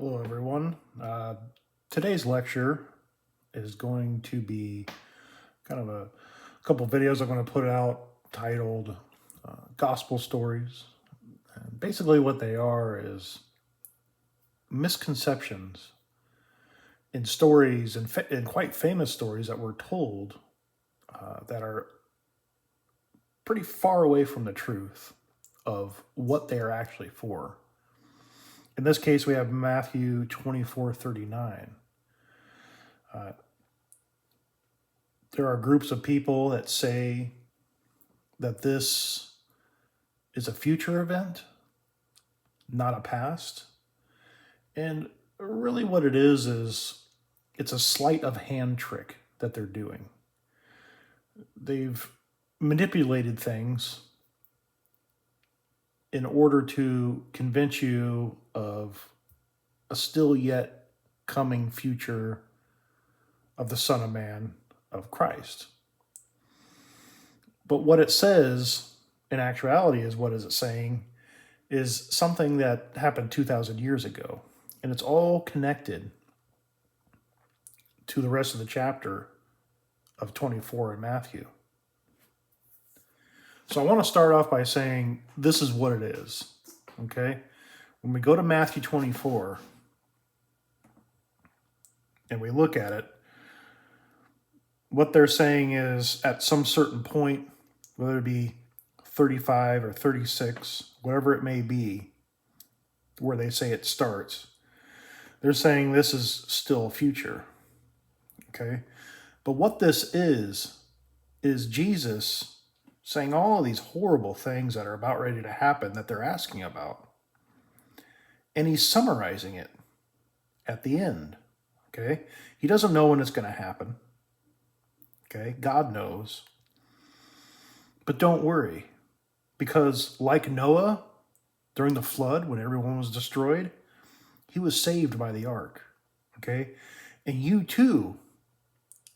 Hello, everyone. Today's lecture is going to be kind of a couple videos I'm going to put out titled Gospel Stories. And basically, what they are is misconceptions in stories and quite famous stories that were told that are pretty far away from the truth of what they are actually for. In this case, we have Matthew 24:39. There are groups of people that say that this is a future event, not a past. And really, what it is it's a sleight of hand trick that they're doing. They've manipulated things in order to convince you of a still yet coming future of the Son of Man, of Christ. But what it says in actuality is what is it saying is something that happened 2,000 years ago. And it's all connected to the rest of the chapter of 24 in Matthew. So I want to start off by saying this is what it is, okay? When we go to Matthew 24 and we look at it, what they're saying is at some certain point, whether it be 35 or 36, whatever it may be, where they say it starts, they're saying this is still future, okay? But what this is Jesus saying all of these horrible things that are about ready to happen that they're asking about. And he's summarizing it at the end, okay? He doesn't know when it's going to happen, okay? God knows. But don't worry, because like Noah, during the flood, when everyone was destroyed, he was saved by the ark, okay? And you too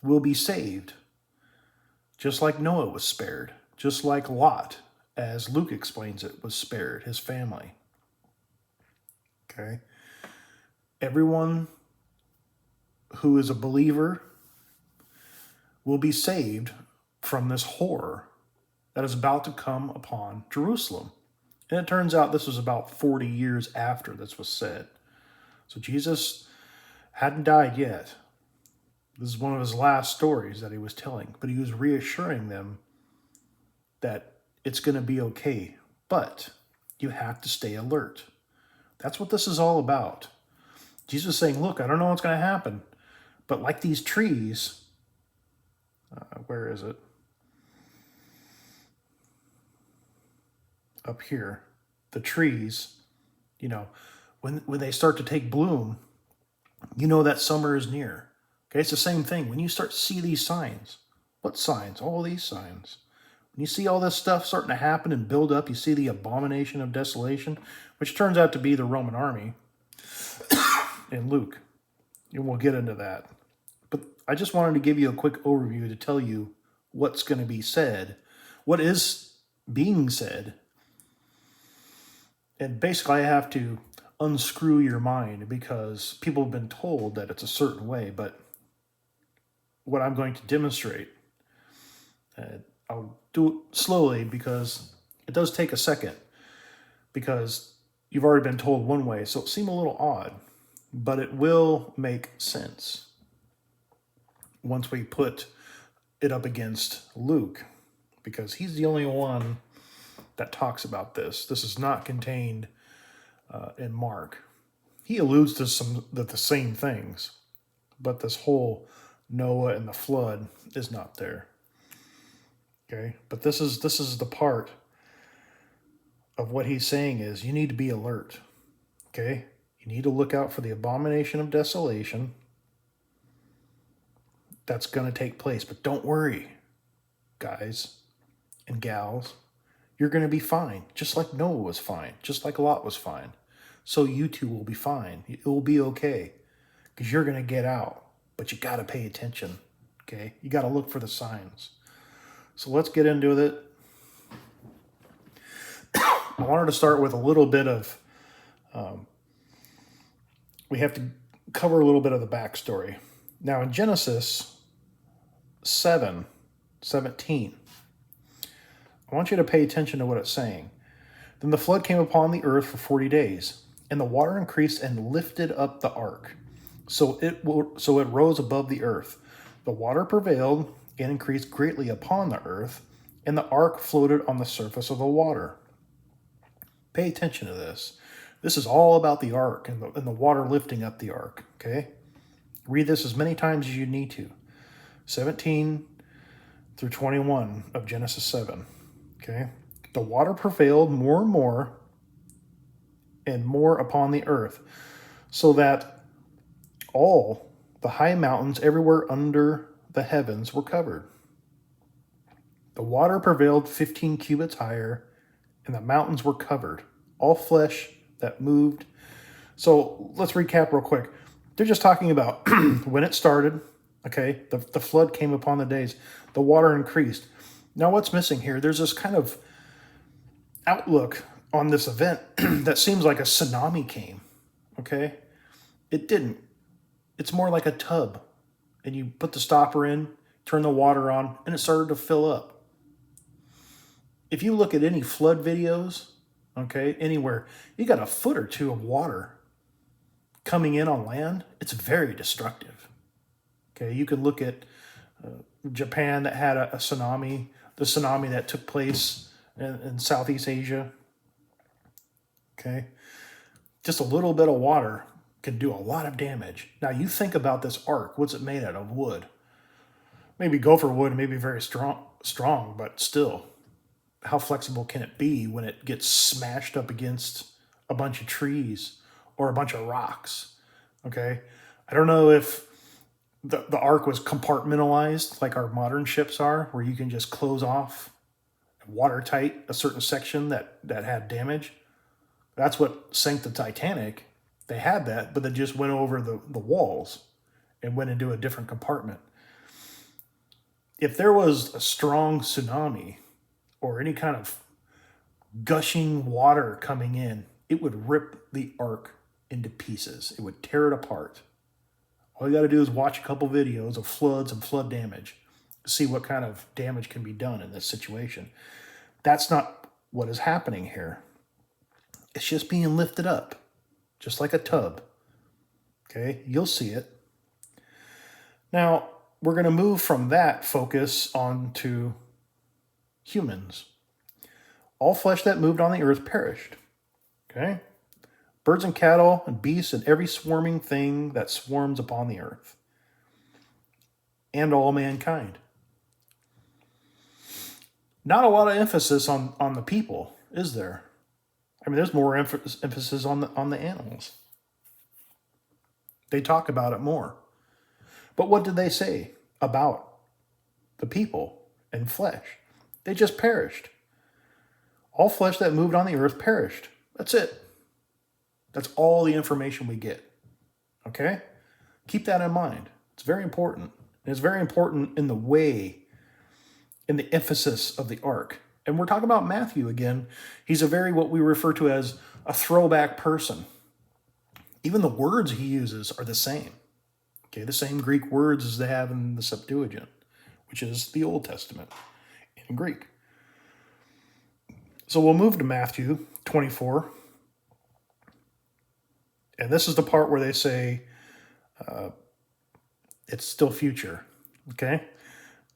will be saved, just like Noah was spared, just like Lot, as Luke explains it, was spared, his family, okay? Everyone who is a believer will be saved from this horror that is about to come upon Jerusalem. And it turns out this was about 40 years after this was said. So Jesus hadn't died yet. This is one of his last stories that he was telling, but he was reassuring them that it's going to be okay, but you have to stay alert. That's what this is all about. Jesus is saying, look, I don't know what's going to happen, but like these trees, where is it? Up here, the trees, when they start to take bloom, you know that summer is near. Okay, it's the same thing. When you start to see these signs, what signs? All these signs. When you see all this stuff starting to happen and build up, you see the abomination of desolation, which turns out to be the Roman army in Luke. And we'll get into that. But I just wanted to give you a quick overview to tell you what's going to be said, what is being said. And basically, I have to unscrew your mind because people have been told that it's a certain way. But what I'm going to demonstrate, I'll do it slowly because it does take a second, because you've already been told one way, so it seems a little odd, but it will make sense once we put it up against Luke, because he's the only one that talks about this. This is not contained in Mark. He alludes to some of the same things, but this whole Noah and the flood is not there. Okay, but this is the part of what he's saying is you need to be alert. Okay, you need to look out for the abomination of desolation that's going to take place. But don't worry, guys and gals. You're going to be fine, just like Noah was fine, just like Lot was fine. So you too will be fine. It will be okay, because you're going to get out. But you got to pay attention, okay? You got to look for the signs. So let's get into it. I wanted to start with a little bit of we have to cover a little bit of the backstory. Now, in Genesis 7:17, I want you to pay attention to what it's saying. Then the flood came upon the earth for 40 days, and the water increased and lifted up the ark, so it rose above the earth. The water prevailed and increased greatly upon the earth, and the ark floated on the surface of the water. Pay attention to this. This is all about the ark and the water lifting up the ark, okay? Read this as many times as you need to. 17 through 21 of Genesis 7, okay? The water prevailed more and more upon the earth, so that all the high mountains everywhere under the heavens were covered. The water prevailed 15 cubits higher, and the mountains were covered. All flesh that moved. So let's recap real quick. They're just talking about when it started, okay? The flood came upon the days. The water increased. Now what's missing here? There's this kind of outlook on this event that seems like a tsunami came, okay? It didn't. It's more like a tub. And you put the stopper in, turn the water on, and it started to fill up. If you look at any flood videos, okay, anywhere, you got a foot or two of water coming in on land. It's very destructive. Okay, you can look at Japan that had a tsunami, the tsunami that took place in Southeast Asia. Okay, just a little bit of water can do a lot of damage. Now you think about this ark. What's it made out of? Wood. Maybe gopher wood, maybe very strong, but still, how flexible can it be when it gets smashed up against a bunch of trees or a bunch of rocks? Okay, I don't know if the ark was compartmentalized like our modern ships are, where you can just close off watertight a certain section that had damage. That's what sank the Titanic. They had that, but they just went over the walls and went into a different compartment. If there was a strong tsunami or any kind of gushing water coming in, it would rip the ark into pieces. It would tear it apart. All you got to do is watch a couple videos of floods and flood damage, see what kind of damage can be done in this situation. That's not what is happening here. It's just being lifted up, just like a tub. Okay, you'll see it. Now, we're going to move from that focus on to humans. All flesh that moved on the earth perished. Okay? Birds and cattle and beasts and every swarming thing that swarms upon the earth. And all mankind. Not a lot of emphasis on the people, is there? I mean, there's more emphasis on the animals. They talk about it more. But what did they say about the people and flesh? They just perished. All flesh that moved on the earth perished. That's it. That's all the information we get. Okay? Keep that in mind. It's very important. And it's very important in the way, in the emphasis of the ark. And we're talking about Matthew again. He's a very, what we refer to as a throwback person. Even the words he uses are the same. Okay, the same Greek words as they have in the Septuagint, which is the Old Testament in Greek. So we'll move to Matthew 24. And this is the part where they say it's still future. Okay?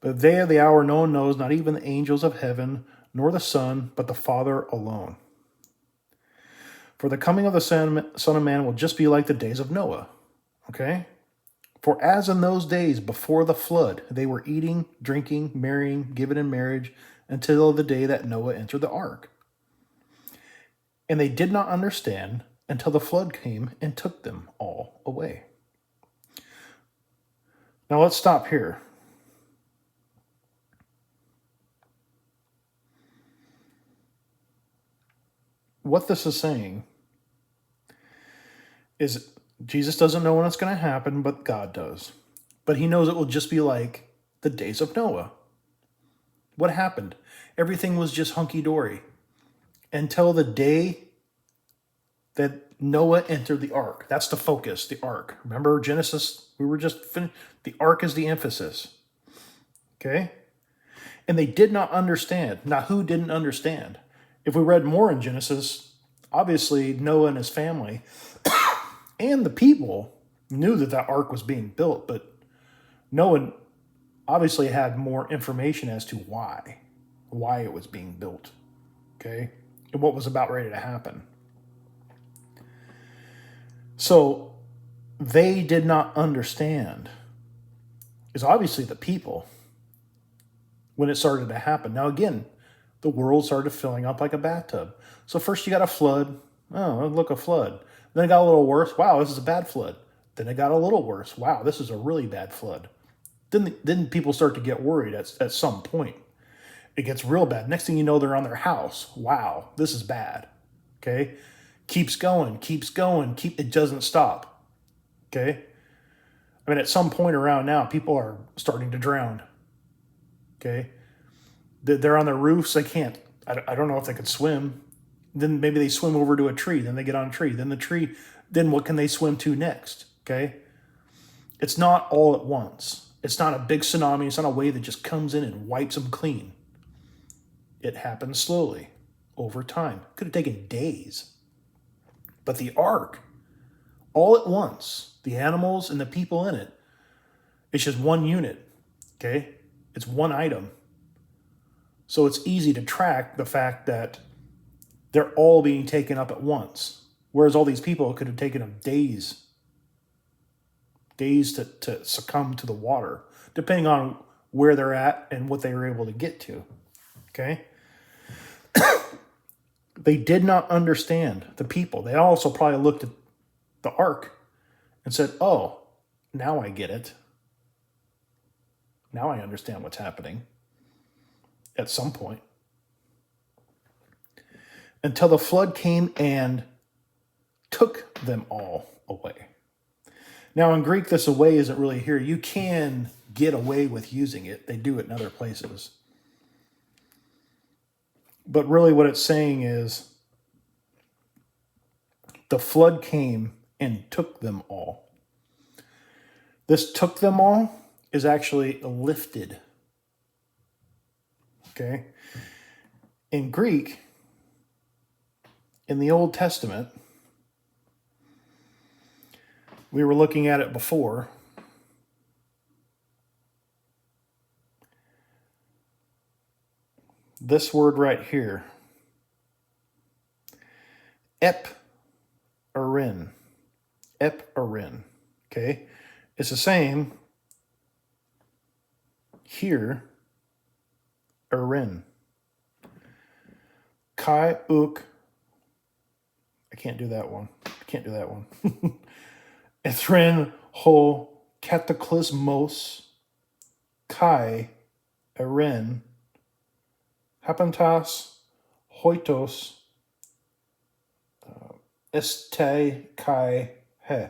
The day of the hour no one knows, not even the angels of heaven, nor the Son, but the Father alone. For the coming of the Son of Man will just be like the days of Noah. Okay? For as in those days before the flood, they were eating, drinking, marrying, given in marriage, until the day that Noah entered the ark. And they did not understand until the flood came and took them all away. Now let's stop here. What this is saying is Jesus doesn't know when it's going to happen, but God does. But he knows it will just be like the days of Noah. What happened? Everything was just hunky-dory until the day that Noah entered the ark. That's the focus, the ark. Remember Genesis? We were just finished. The ark is the emphasis. Okay? And they did not understand. Now, who didn't understand? If we read more in Genesis, obviously Noah and his family and the people knew that that ark was being built, but Noah obviously had more information as to why it was being built, okay, and what was about ready to happen. So they did not understand. It's obviously the people when it started to happen. Now again, the world started filling up like a bathtub. So first you got a flood. Oh, look, a flood. Then it got a little worse. Wow, this is a bad flood. Then it got a little worse. Wow, this is a really bad flood. Then people start to get worried at some point. It gets real bad. Next thing you know, they're on their house. Wow, this is bad. Okay? Keeps going. It doesn't stop. Okay? I mean, at some point around now, people are starting to drown. Okay? They're on their roofs. They can't. I don't know if they could swim. Then maybe they swim over to a tree. Then they get on a tree. Then what can they swim to next? Okay? It's not all at once. It's not a big tsunami. It's not a wave that just comes in and wipes them clean. It happens slowly, over time. Could have taken days. But the ark, all at once, the animals and the people in it, it's just one unit, okay? It's one item. So it's easy to track the fact that they're all being taken up at once. Whereas all these people, it could have taken them days to succumb to the water, depending on where they're at and what they were able to get to. Okay? They did not understand the people. They also probably looked at the ark and said, oh, now I get it. Now I understand what's happening at some point. Until the flood came and took them all away. Now, in Greek, this away isn't really here. You can get away with using it. They do it in other places. But really what it's saying is the flood came and took them all. This took them all is actually lifted. Okay? In Greek, in the Old Testament, we were looking at it before. This word right here, ep-arin, okay? It's the same here, arin. Kai uk, I can't do that one. Ethrin ho cataclysmos, kai, arin, hapantas, hoitos, este kai he.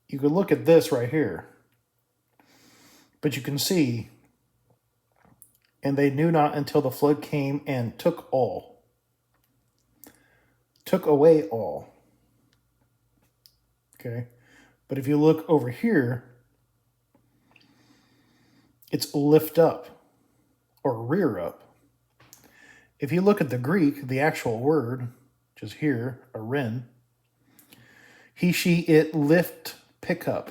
You could look at this right here, but you can see, and they knew not until the flood came and took away all. Okay, but if you look over here, it's lift up or rear up. If you look at the Greek, the actual word, which is here, arin, he, she, it, lift, pick up.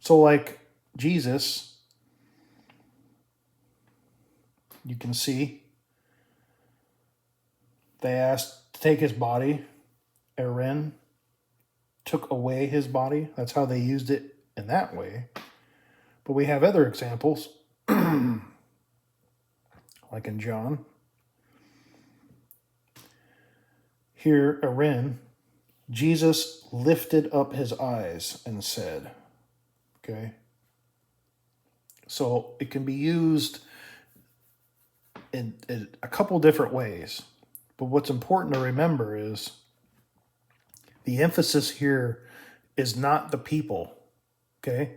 So like Jesus, you can see they asked to take his body, arin, took away his body. That's how they used it in that way. But we have other examples, like in John. Here, arin, Jesus lifted up his eyes and said, okay? So it can be used in a couple different ways. But what's important to remember is the emphasis here is not the people, okay?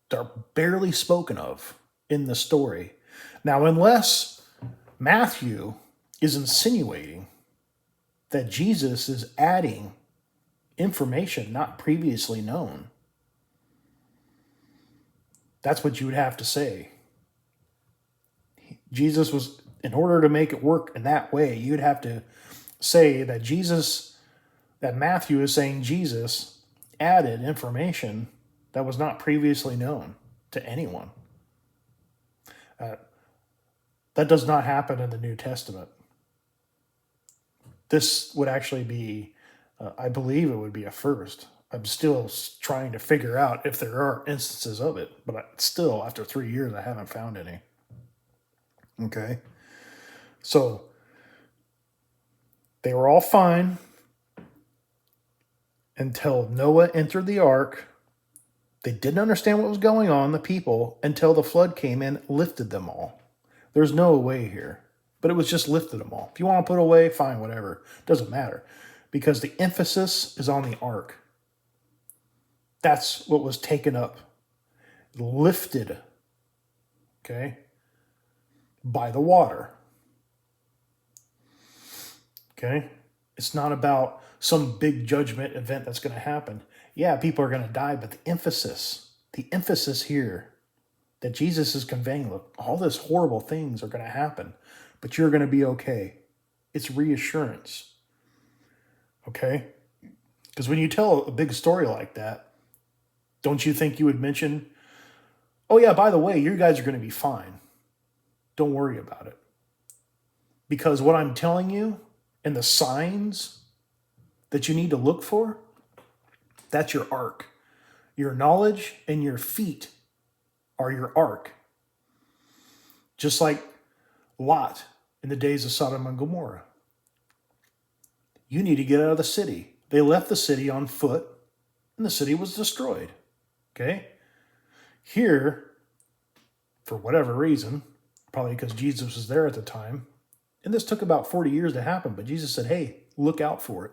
They're barely spoken of in the story. Now, unless Matthew is insinuating that Jesus is adding information not previously known. That's what you would have to say. Jesus was, in order to make it work in that way, you'd have to say that that Matthew is saying Jesus added information that was not previously known to anyone. That does not happen in the New Testament. This would actually be, I believe it would be a first. I'm still trying to figure out if there are instances of it, but still, after 3 years, I haven't found any. Okay? So, they were all fine until Noah entered the ark. They didn't understand what was going on, the people, until the flood came in, lifted them all. There's no away here, but it was just lifted them all. If you want to put away, fine, whatever. Doesn't matter, because the emphasis is on the ark. That's what was taken up, lifted, okay, by the water. Okay? It's not about some big judgment event that's going to happen. Yeah, people are going to die, but the emphasis here that Jesus is conveying, look, all these horrible things are going to happen, but you're going to be okay. It's reassurance. Okay? Because when you tell a big story like that, don't you think you would mention, oh yeah, by the way, you guys are going to be fine. Don't worry about it. Because what I'm telling you and the signs that you need to look for, that's your ark. Your knowledge and your feet are your ark. Just like Lot in the days of Sodom and Gomorrah. You need to get out of the city. They left the city on foot, and the city was destroyed. Okay? Here, for whatever reason, probably because Jesus was there at the time, and this took about 40 years to happen, but Jesus said, hey, look out for it.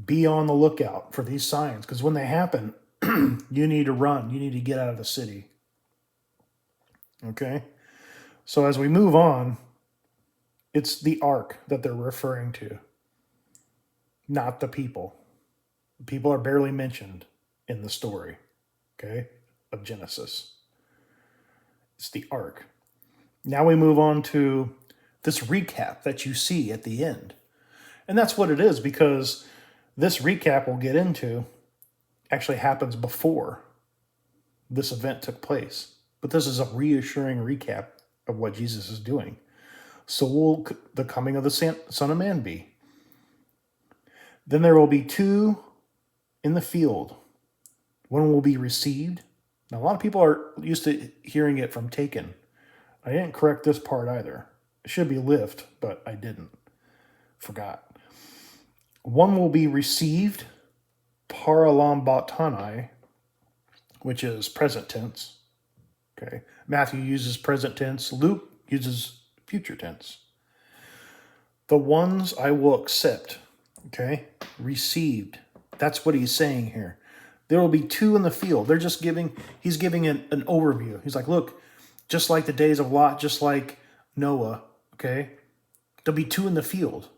Be on the lookout for these signs, because when they happen, you need to run. You need to get out of the city. Okay? So as we move on, it's the ark that they're referring to, not the people. The people are barely mentioned in the story, okay, of Genesis. It's the ark. Now we move on to this recap that you see at the end. And that's what it is, because this recap we'll get into actually happens before this event took place. But this is a reassuring recap of what Jesus is doing. So will the coming of the Son of Man be? Then there will be two in the field. One will be received. Now, a lot of people are used to hearing it from taken. I didn't correct this part either. It should be lift, but I didn't. Forgot. One will be received, paralambatanai, which is present tense. Okay. Matthew uses present tense. Luke uses future tense. The ones I will accept. Okay. Received. That's what he's saying here. There will be two in the field. He's giving an overview. He's like, look, just like the days of Lot, just like Noah, okay, there'll be two in the field.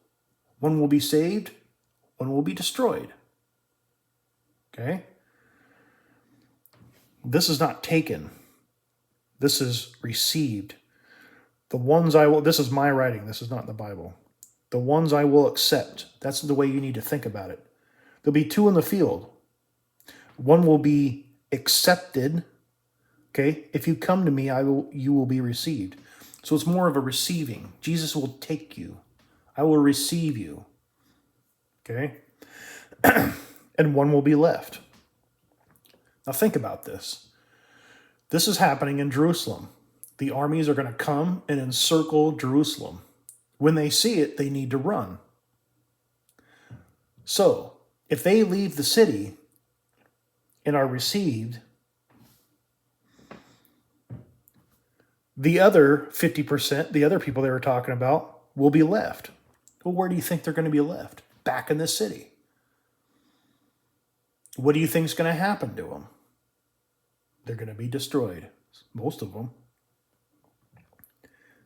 One will be saved, one will be destroyed. Okay? This is not taken. This is received. This is my writing. This is not the Bible. The ones I will accept. That's the way you need to think about it. There'll be two in the field. One will be accepted. Okay? If you come to me, you will be received. So it's more of a receiving. Jesus will take you. I will receive you. Okay? And one will be left. Now think about this. This is happening in Jerusalem. The armies are going to come and encircle Jerusalem. When they see it, they need to run. So, if they leave the city and are received, the other 50%, the other people they were talking about, will be left. Well, where do you think they're going to be left? Back in the city. What do you think is going to happen to them? They're going to be destroyed. Most of them.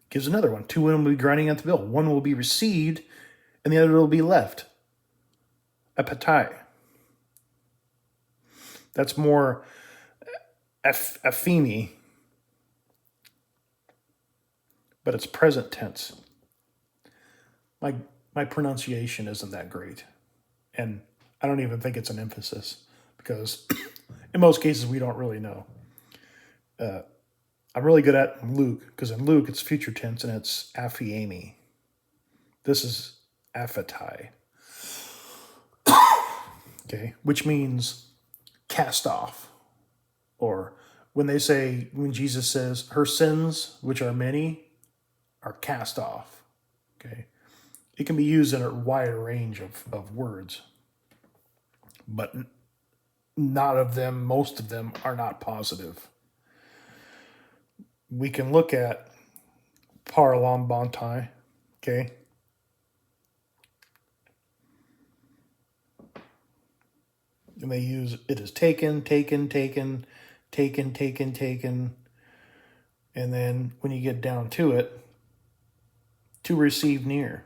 Gives another one. 2 women will be grinding at the mill. One will be received, and the other will be left. Apatai. That's more aphemi, but it's present tense. My pronunciation isn't that great, and I don't even think it's an emphasis, because in most cases we don't really know. I'm really good at Luke, because in Luke it's future tense and it's aphiemi. This is aphatai. Okay, which means cast off. Or when Jesus says, her sins, which are many, are cast off. Okay, it can be used in a wider range of words, but most of them are not positive. We can look at parlambantai, okay? And they use it as taken. And then when you get down to it, to receive near.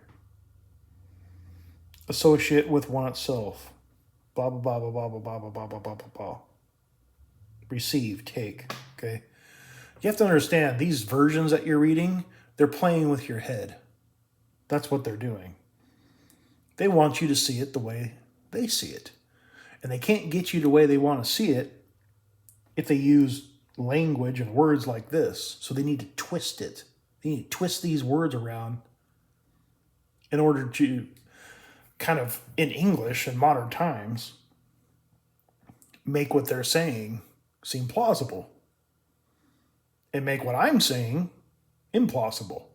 Associate with one itself. Blah, blah, blah, blah, blah, blah, blah, blah, blah, blah, blah, blah. Receive, take, okay? You have to understand, these versions that you're reading, they're playing with your head. That's what they're doing. They want you to see it the way they see it. And they can't get you the way they want to see it if they use language and words like this. So they need to twist it. They need to twist these words around in order to kind of, in English in modern times, make what they're saying seem plausible. And make what I'm saying implausible.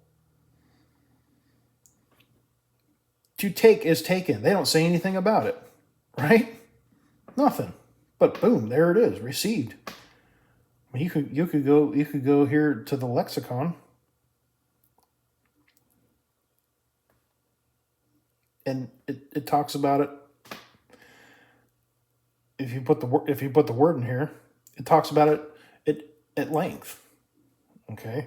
To take is taken. They don't say anything about it, right? Nothing. But boom, there it is, received. You could go here to the lexicon, and it talks about it. If you put the word in here, it talks about it at length. Okay.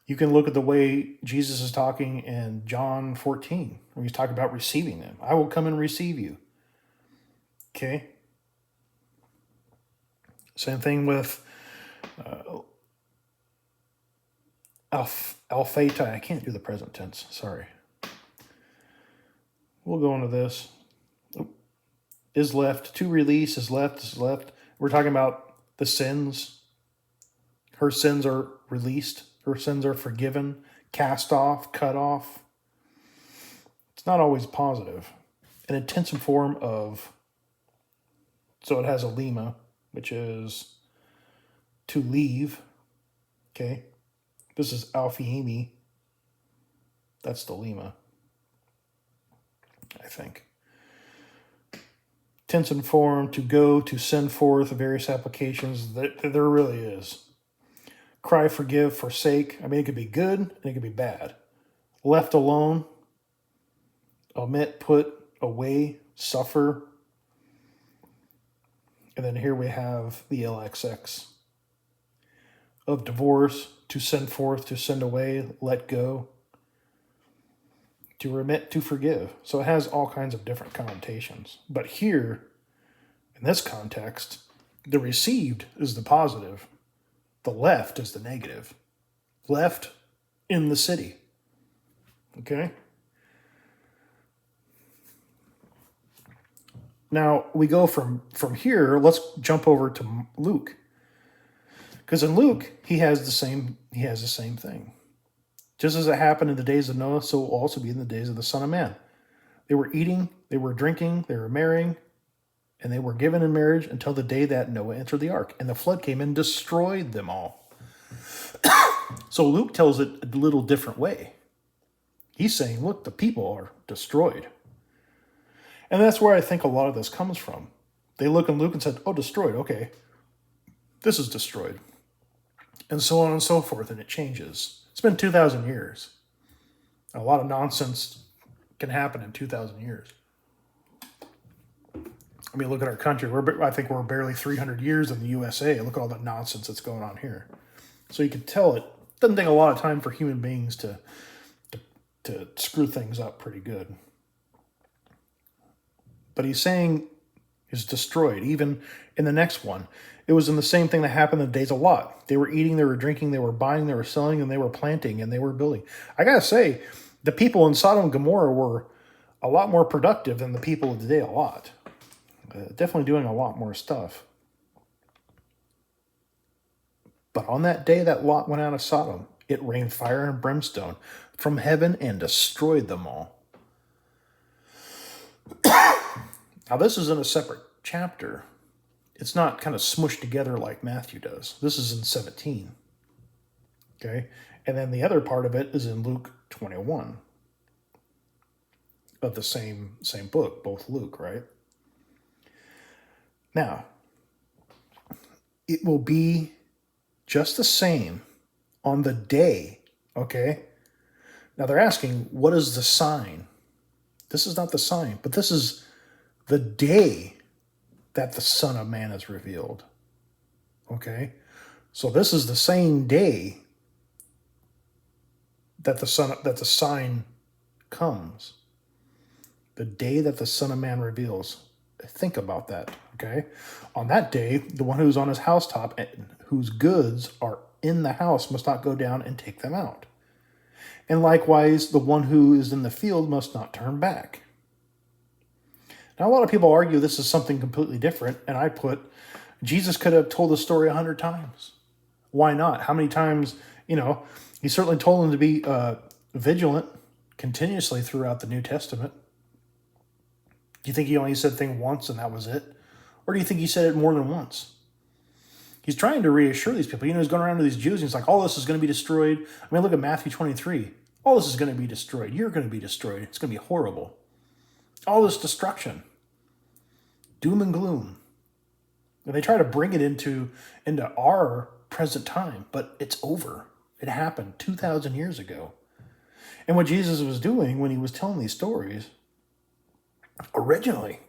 You can look at the way Jesus is talking in John 14, where he's talking about receiving them. I will come and receive you. Okay. Same thing with alphatai. I can't do the present tense. Sorry. We'll go into this. Is left. To release is left. We're talking about the sins. Her sins are released. Her sins are forgiven. Cast off. Cut off. It's not always positive. An intensive form of, so it has a lema, which is to leave. Okay. This is alphiemi. That's the lema, I think. Tense and form, to go, to send forth, various applications. There really is. Cry, forgive, forsake. I mean, it could be good and it could be bad. Left alone. Omit, put, away, suffer. And then here we have the LXX. Of divorce, to send forth, to send away, let go. To remit, to forgive. So it has all kinds of different connotations. But here, in this context, the received is the positive. The left is the negative. Left in the city. Okay? Now, we go from here, let's jump over to Luke. Because in Luke, he has the same thing. Just as it happened in the days of Noah, so it will also be in the days of the Son of Man. They were eating, they were drinking, they were marrying, and they were given in marriage until the day that Noah entered the ark. And the flood came and destroyed them all. So Luke tells it a little different way. He's saying, look, the people are destroyed. And that's where I think a lot of this comes from. They look in Luke and said, oh, destroyed, okay. This is destroyed. And so on and so forth, and it changes. It's been 2,000 years. A lot of nonsense can happen in 2,000 years. I mean, look at our country. I think we're barely 300 years in the USA. Look at all the nonsense that's going on here. So you can tell it Doesn't take a lot of time for human beings to screw things up pretty good. But he's saying is destroyed. Even in the next one, it was in the same thing that happened in the days of Lot. They were eating, they were drinking, they were buying, they were selling, and they were planting, and they were building. I gotta say, the people in Sodom and Gomorrah were a lot more productive than the people of the day of Lot. Definitely doing a lot more stuff. But on that day that Lot went out of Sodom, it rained fire and brimstone from heaven and destroyed them all. Now, this is in a separate chapter. It's not kind of smushed together like Matthew does. This is in 17. Okay? And then the other part of it is in Luke 21 of the same book, both Luke, right? Now, it will be just the same on the day, okay? Now they're asking, what is the sign? This is not the sign, but this is the day that the Son of Man is revealed. Okay? So this is the same day that the sign comes. The day that the Son of Man reveals. Think about that, okay? On that day, the one who's on his housetop, whose goods are in the house, must not go down and take them out. And likewise, the one who is in the field must not turn back. Now, a lot of people argue this is something completely different, and I put, Jesus could have told the story 100 times. Why not? How many times, he certainly told them to be vigilant continuously throughout the New Testament. Do you think he only said thing once and that was it? Or do you think he said it more than once? He's trying to reassure these people. He's going around to these Jews and he's like, all this is going to be destroyed. I mean, look at Matthew 23. All this is going to be destroyed. You're going to be destroyed. It's going to be horrible. All this destruction. Doom and gloom. And they try to bring it into our present time, but it's over. It happened 2,000 years ago. And what Jesus was doing when he was telling these stories originally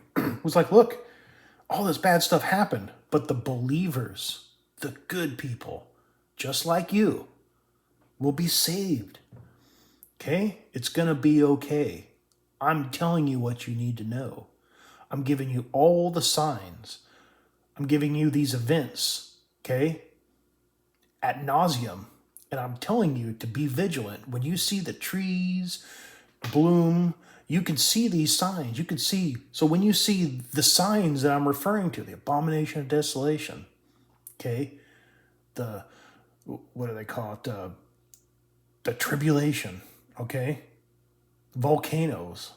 was like, look, all this bad stuff happened, but the believers, the good people, just like you, will be saved. Okay? It's going to be okay. I'm telling you what you need to know. I'm giving you all the signs. I'm giving you these events, okay, ad nauseum. And I'm telling you to be vigilant. When you see the trees bloom, you can see these signs. You can see. So when you see the signs that I'm referring to, the abomination of desolation, okay, what do they call it? The tribulation, okay, volcanoes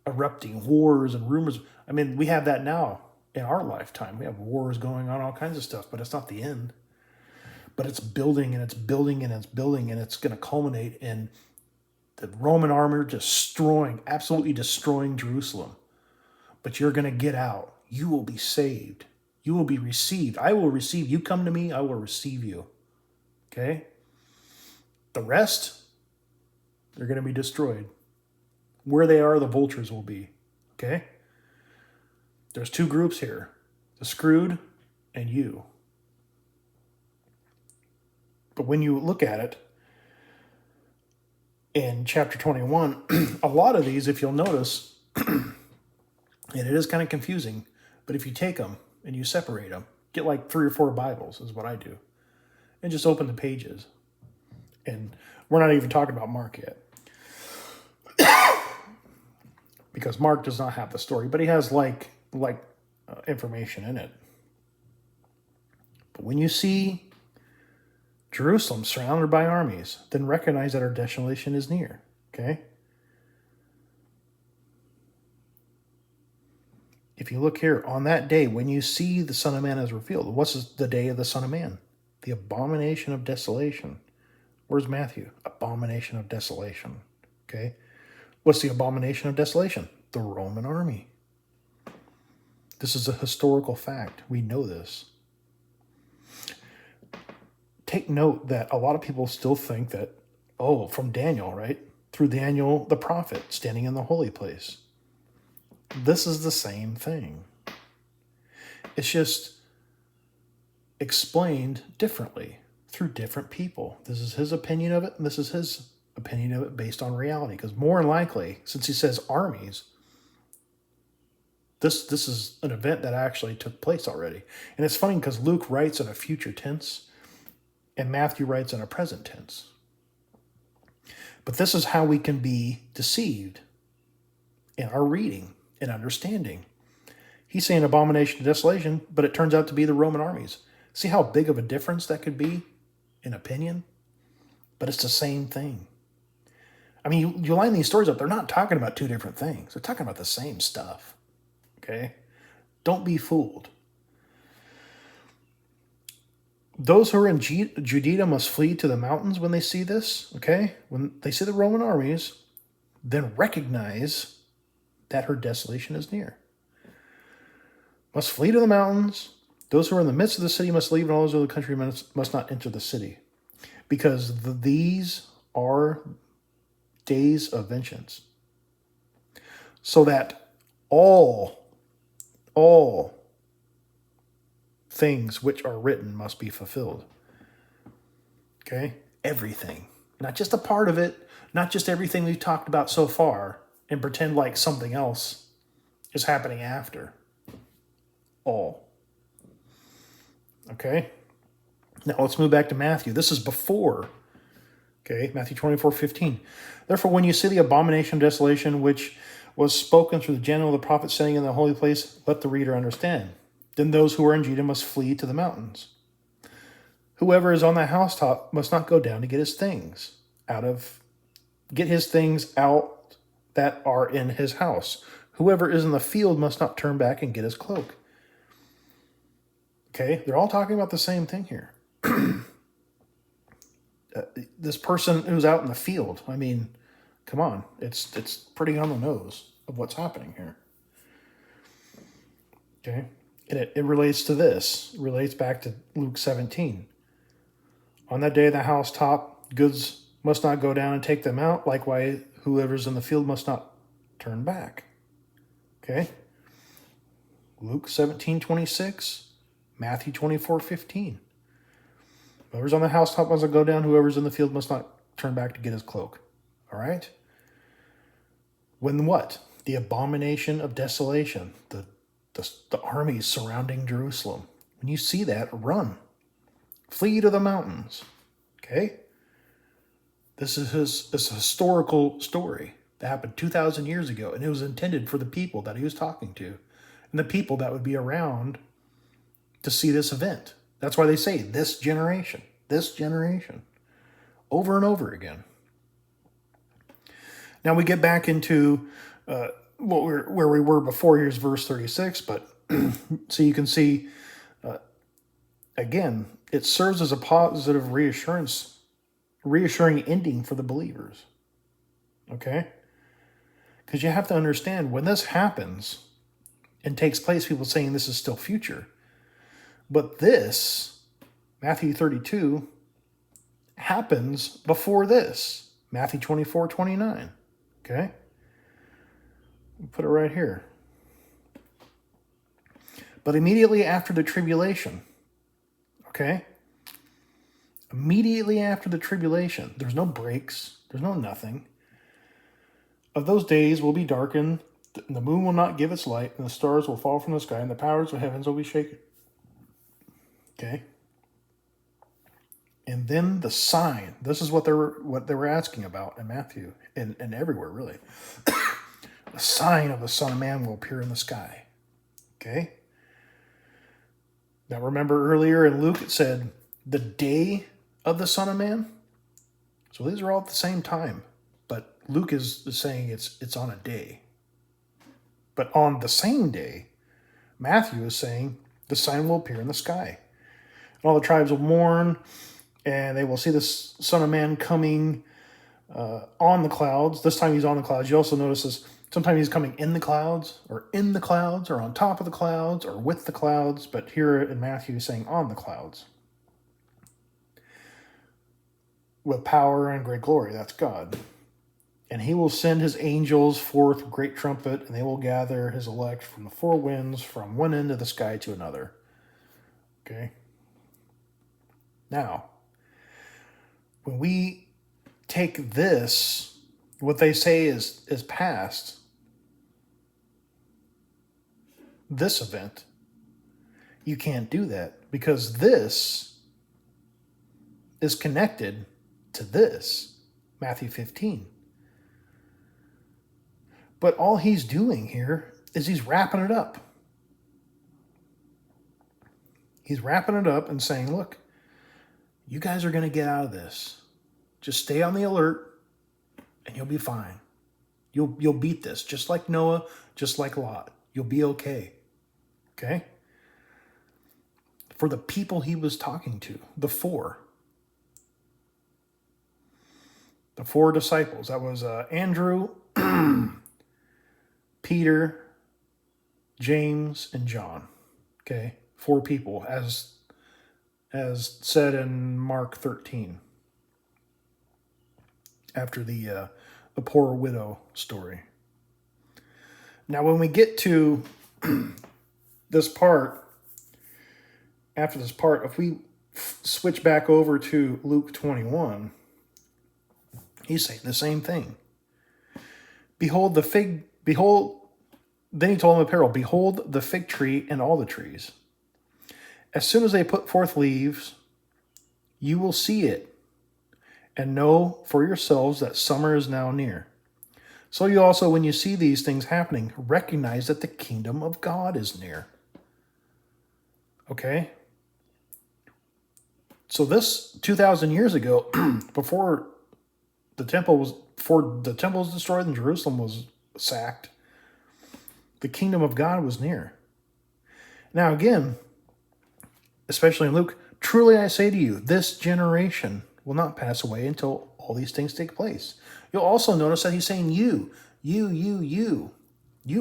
erupting, wars and rumors. I mean, we have that now in our lifetime. We have wars going on, all kinds of stuff, but it's not the end. But it's building and it's building and it's building, and it's going to culminate in the Roman army absolutely destroying Jerusalem. But you're going to get out. You will be saved. You will be received. I will receive. You come to me, I will receive you. Okay? The rest, they're going to be destroyed. Where they are, the vultures will be. Okay? There's two groups here. The screwed and you. But when you look at it, in chapter 21, a lot of these, if you'll notice, and it is kind of confusing, but if you take them and you separate them, get like 3 or 4 Bibles is what I do, and just open the pages. And we're not even talking about Mark yet. Because Mark does not have the story, but he has information in it. But when you see Jerusalem surrounded by armies, then recognize that our desolation is near. Okay? If you look here, on that day, when you see the Son of Man is revealed, what's the day of the Son of Man? The abomination of desolation. Where's Matthew? Abomination of desolation. Okay? What's the abomination of desolation? The Roman army. This is a historical fact. We know this. Take note that a lot of people still think that, from Daniel, right? Through Daniel, the prophet, standing in the holy place. This is the same thing. It's just explained differently through different people. This is his opinion of it, and this is his opinion of it based on reality. Because more than likely, since he says armies, this is an event that actually took place already. And it's funny because Luke writes in a future tense, and Matthew writes in a present tense. But this is how we can be deceived in our reading and understanding. He's saying abomination and desolation, but it turns out to be the Roman armies. See how big of a difference that could be in opinion? But it's the same thing. I mean, you line these stories up, they're not talking about two different things. They're talking about the same stuff. Okay? Don't be fooled. Those who are in Judea must flee to the mountains when they see this. Okay? When they see the Roman armies, then recognize that her desolation is near. Must flee to the mountains. Those who are in the midst of the city must leave, and all those of the country must not enter the city. Because these are days of vengeance. So that all things which are written must be fulfilled. Okay? Everything. Not just a part of it, not just everything we've talked about so far, and pretend like something else is happening after. All. Okay? Now let's move back to Matthew. This is before. Okay, Matthew 24:15. Therefore, when you see the abomination of desolation, which was spoken through the general of the prophet saying in the holy place, let the reader understand. Then those who are in Judah must flee to the mountains. Whoever is on the housetop must not go down to get his things out that are in his house. Whoever is in the field must not turn back and get his cloak. Okay, they're all talking about the same thing here. This person who's out in the field, I mean, come on, it's pretty on the nose of what's happening here. Okay, and it relates to this. It relates back to Luke 17. On that day, the housetop goods must not go down and take them out. Likewise, whoever's in the field must not turn back. Okay, Luke 17:26. Matthew 24:15. Whoever's on the housetop must not go down. Whoever's in the field must not turn back to get his cloak. All right? When what? The abomination of desolation. The armies surrounding Jerusalem. When you see that, run. Flee to the mountains. Okay? This is a historical story that happened 2,000 years ago, and it was intended for the people that he was talking to and the people that would be around to see this event. That's why they say this generation, over and over again. Now we get back into where we were before. Here's verse 36, but so you can see, again, it serves as a positive reassuring ending for the believers. Okay? Because you have to understand, when this happens and takes place, people saying this is still future. But this, Matthew 32, happens before this. Matthew 24:29. Okay? Put it right here. But immediately after the tribulation, okay? Immediately after the tribulation, there's no breaks, there's no nothing. Of those days will be darkened, and the moon will not give its light, and the stars will fall from the sky, and the powers of heavens will be shaken. Okay? And then the sign. This is what they were asking about in Matthew, and everywhere, really. The sign of the Son of Man will appear in the sky. Okay? Now remember earlier in Luke it said, the day of the Son of Man? So these are all at the same time. But Luke is saying it's on a day. But on the same day, Matthew is saying the sign will appear in the sky. And all the tribes will mourn, and they will see the Son of Man coming on the clouds. This time he's on the clouds. You also notice this. Sometimes he's coming in the clouds, or on top of the clouds, or with the clouds. But here in Matthew, he's saying on the clouds. With power and great glory. That's God. And he will send his angels forth with great trumpet, and they will gather his elect from the four winds, from one end of the sky to another. Okay? Now, when we take this, what they say is past, this event, you can't do that because this is connected to this, Matthew 15. But all he's doing here is he's wrapping it up. He's wrapping it up and saying, look, you guys are going to get out of this. Just stay on the alert and you'll be fine. You'll beat this, just like Noah, just like Lot. You'll be okay. Okay? For the people he was talking to, the four disciples. That was Andrew, Peter, James, and John. Okay? 4 people, as said in Mark 13, after the poor widow story. Now, when we get to this part, after this part, if we switch back over to Luke 21, he's saying the same thing. Behold, then he told him a parable, behold the fig tree and all the trees. As soon as they put forth leaves, you will see it, and know for yourselves that summer is now near. So you also, when you see these things happening, recognize that the kingdom of God is near. Okay? So this 2,000 years ago, before the temple was destroyed and Jerusalem was sacked, the kingdom of God was near. Now again, especially in Luke, truly I say to you, this generation will not pass away until all these things take place. You'll also notice that he's saying you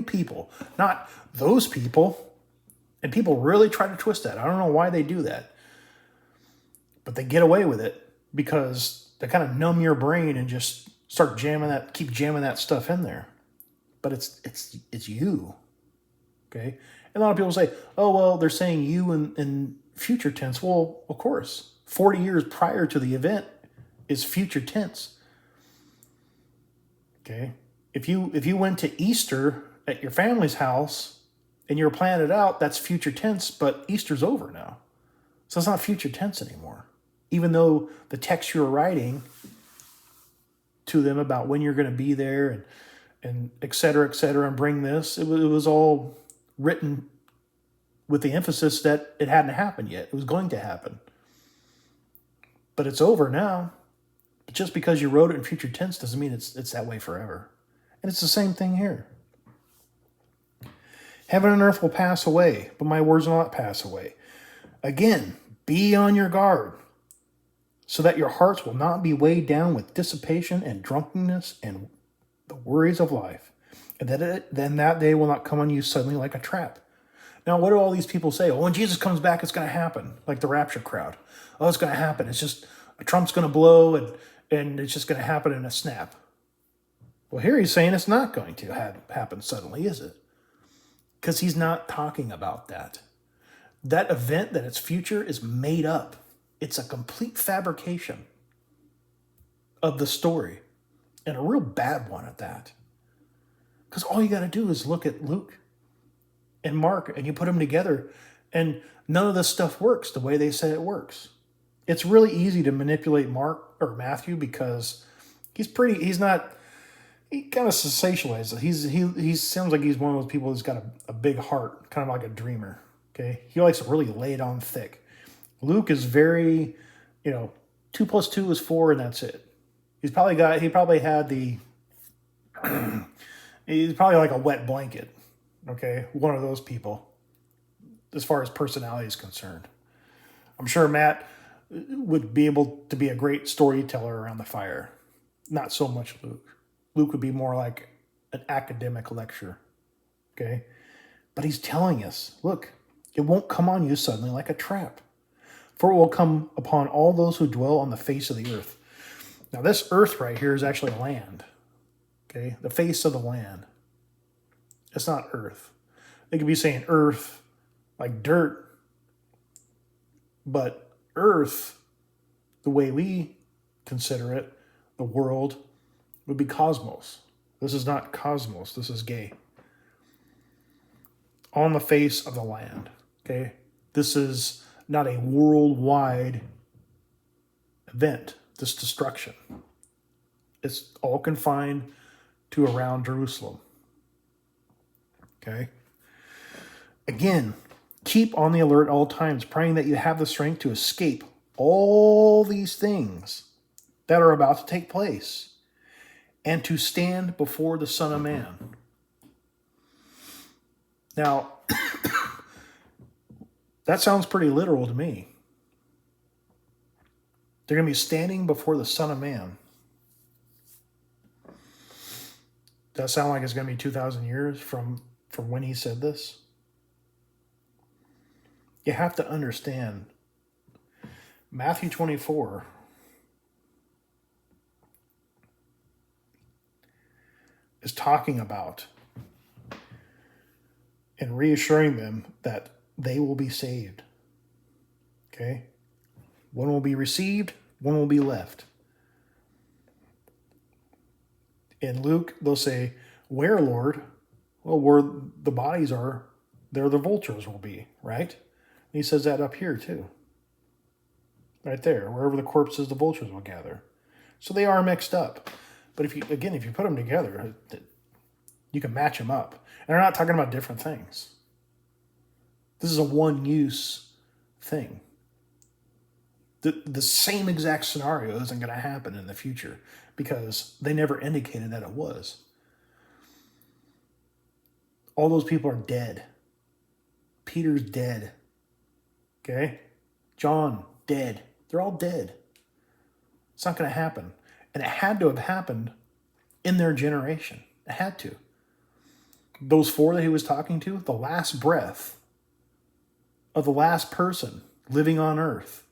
people, not those people. And people really try to twist that. I don't know why they do that. But they get away with it because they kind of numb your brain and just keep jamming that stuff in there. But it's you. Okay? And a lot of people say, oh, well, they're saying you in future tense. Well, of course. 40 years prior to the event is future tense. Okay? If you went to Easter at your family's house and you're planning it out, that's future tense, but Easter's over now. So it's not future tense anymore. Even though the text you're writing to them about when you're going to be there and et cetera, and bring this, it was all written with the emphasis that it hadn't happened yet. It was going to happen. But it's over now. But just because you wrote it in future tense doesn't mean it's that way forever. And it's the same thing here. Heaven and earth will pass away, but my words will not pass away. Again, be on your guard, so that your hearts will not be weighed down with dissipation and drunkenness and the worries of life, and then that day will not come on you suddenly like a trap. Now, what do all these people say? Oh, when Jesus comes back, it's going to happen, like the rapture crowd. Oh, it's going to happen. It's just, Trump's going to blow, and it's just going to happen in a snap. Well, here he's saying it's not going to happen suddenly, is it? Because he's not talking about that. That event, that it's future, is made up. It's a complete fabrication of the story, and a real bad one at that. Because all you got to do is look at Luke and Mark, and you put them together, and none of this stuff works the way they say it works. It's really easy to manipulate Mark or Matthew because he kind of sensationalizes it. He sounds like he's one of those people who's got a big heart, kind of like a dreamer. Okay, he likes to really lay it on thick. Luke is very, 2 + 2 is 4, and that's it. He's probably like a wet blanket. Okay, one of those people, as far as personality is concerned. I'm sure Matt would be able to be a great storyteller around the fire. Not so much Luke. Luke would be more like an academic lecture. Okay, but he's telling us, look, it won't come on you suddenly like a trap. For it will come upon all those who dwell on the face of the earth. Now, this earth right here is actually land. Okay? The face of the land. It's not earth. They could be saying earth like dirt. But earth, the way we consider it, the world, would be cosmos. This is not cosmos. This is gay. On the face of the land. Okay? This is not a worldwide event, this destruction. It's all confined to around Jerusalem. Okay? Again, keep on the alert at all times, praying that you have the strength to escape all these things that are about to take place and to stand before the Son of Man. Now, that sounds pretty literal to me. They're going to be standing before the Son of Man. Does that sound like it's going to be 2,000 years from when he said this? You have to understand, Matthew 24 is talking about and reassuring them that they will be saved. Okay? One will be received, one will be left. In Luke, they'll say, "Where, Lord?" Well, where the bodies are, there the vultures will be, right? And he says that up here too. Right there, wherever the corpse is, the vultures will gather. So they are mixed up. But if you put them together, you can match them up. And they're not talking about different things. This is a one-use thing. The same exact scenario isn't going to happen in the future because they never indicated that it was. All those people are dead. Peter's dead. Okay? John, dead. They're all dead. It's not going to happen. And it had to have happened in their generation. It had to. Those four that he was talking to, the last breath of the last person living on earth.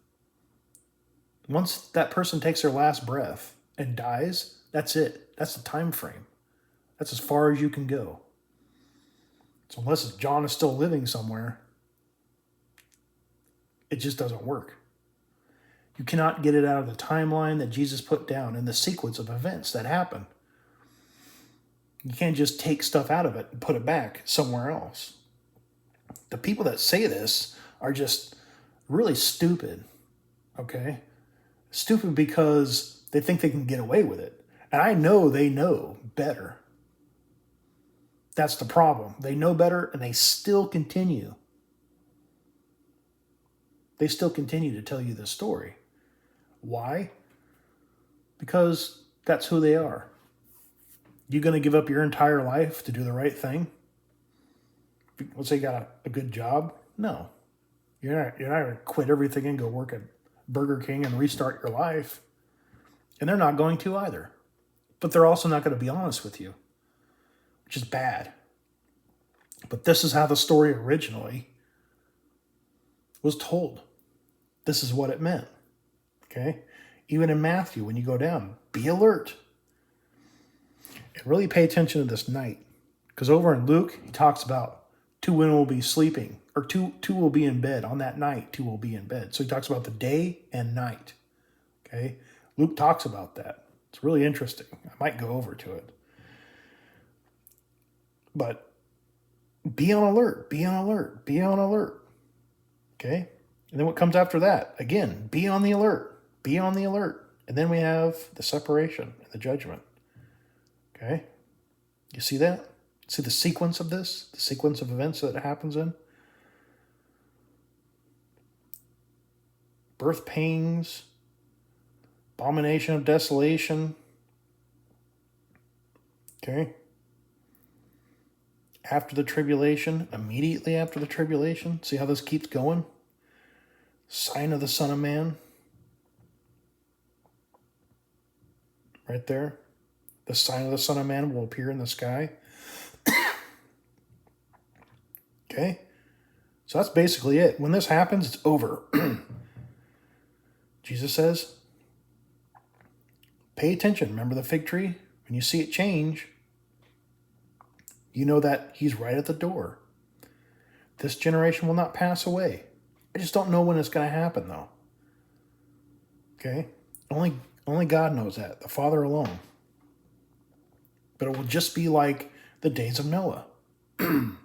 Once that person takes their last breath and dies, that's it. That's the time frame. That's as far as you can go. So unless John is still living somewhere, it just doesn't work. You cannot get it out of the timeline that Jesus put down and the sequence of events that happen. You can't just take stuff out of it and put it back somewhere else. The people that say this are just really stupid, okay? Stupid because they think they can get away with it. And I know they know better. That's the problem. They know better and they still continue. They still continue to tell you this story. Why? Because that's who they are. You going to give up your entire life to do the right thing? Let's say you got a good job? No. You're not going to quit everything and go work at Burger King and restart your life. And they're not going to either. But they're also not going to be honest with you, which is bad. But this is how the story originally was told. This is what it meant. Okay? Even in Matthew, when you go down, be alert. And really pay attention to this night. Because over in Luke, he talks about 2 women will be sleeping, or two will be in bed. On that night, 2 will be in bed. So he talks about the day and night. Okay? Luke talks about that. It's really interesting. I might go over to it. But be on alert, be on alert, be on alert. Okay? And then what comes after that? Again, be on the alert, be on the alert. And then we have the separation and the judgment. Okay? You see that? See the sequence of this? The sequence of events that it happens in? Birth pains, abomination of desolation. Okay? After the tribulation, immediately after the tribulation. See how this keeps going? Sign of the Son of Man. Right there. The sign of the Son of Man will appear in the sky. Okay? So that's basically it. When this happens, it's over. Jesus says, pay attention. Remember the fig tree? When you see it change, you know that he's right at the door. This generation will not pass away. I just don't know when it's going to happen, though. Okay? Only God knows that, the Father alone. But it will just be like the days of Noah. One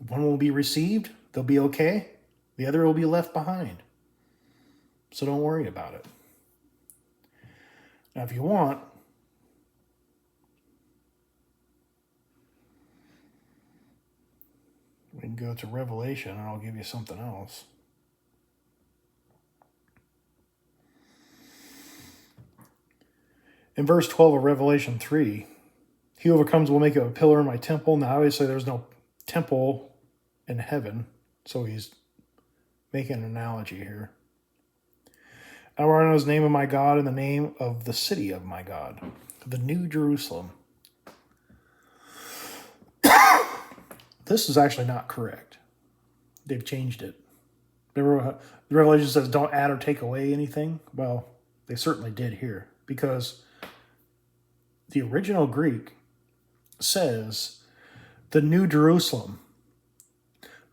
will be received, they'll be okay. The other will be left behind. So don't worry about it. Now, if you want, we can go to Revelation and I'll give you something else. In verse 12 of Revelation 3, he who overcomes will make it a pillar in my temple. Now, obviously, there's no temple in heaven, so he's making an analogy here. I will write on his name of my God and the name of the city of my God, the New Jerusalem. This is actually not correct. They've changed it. Remember, the Revelation says don't add or take away anything? Well, they certainly did here, because the original Greek says the New Jerusalem,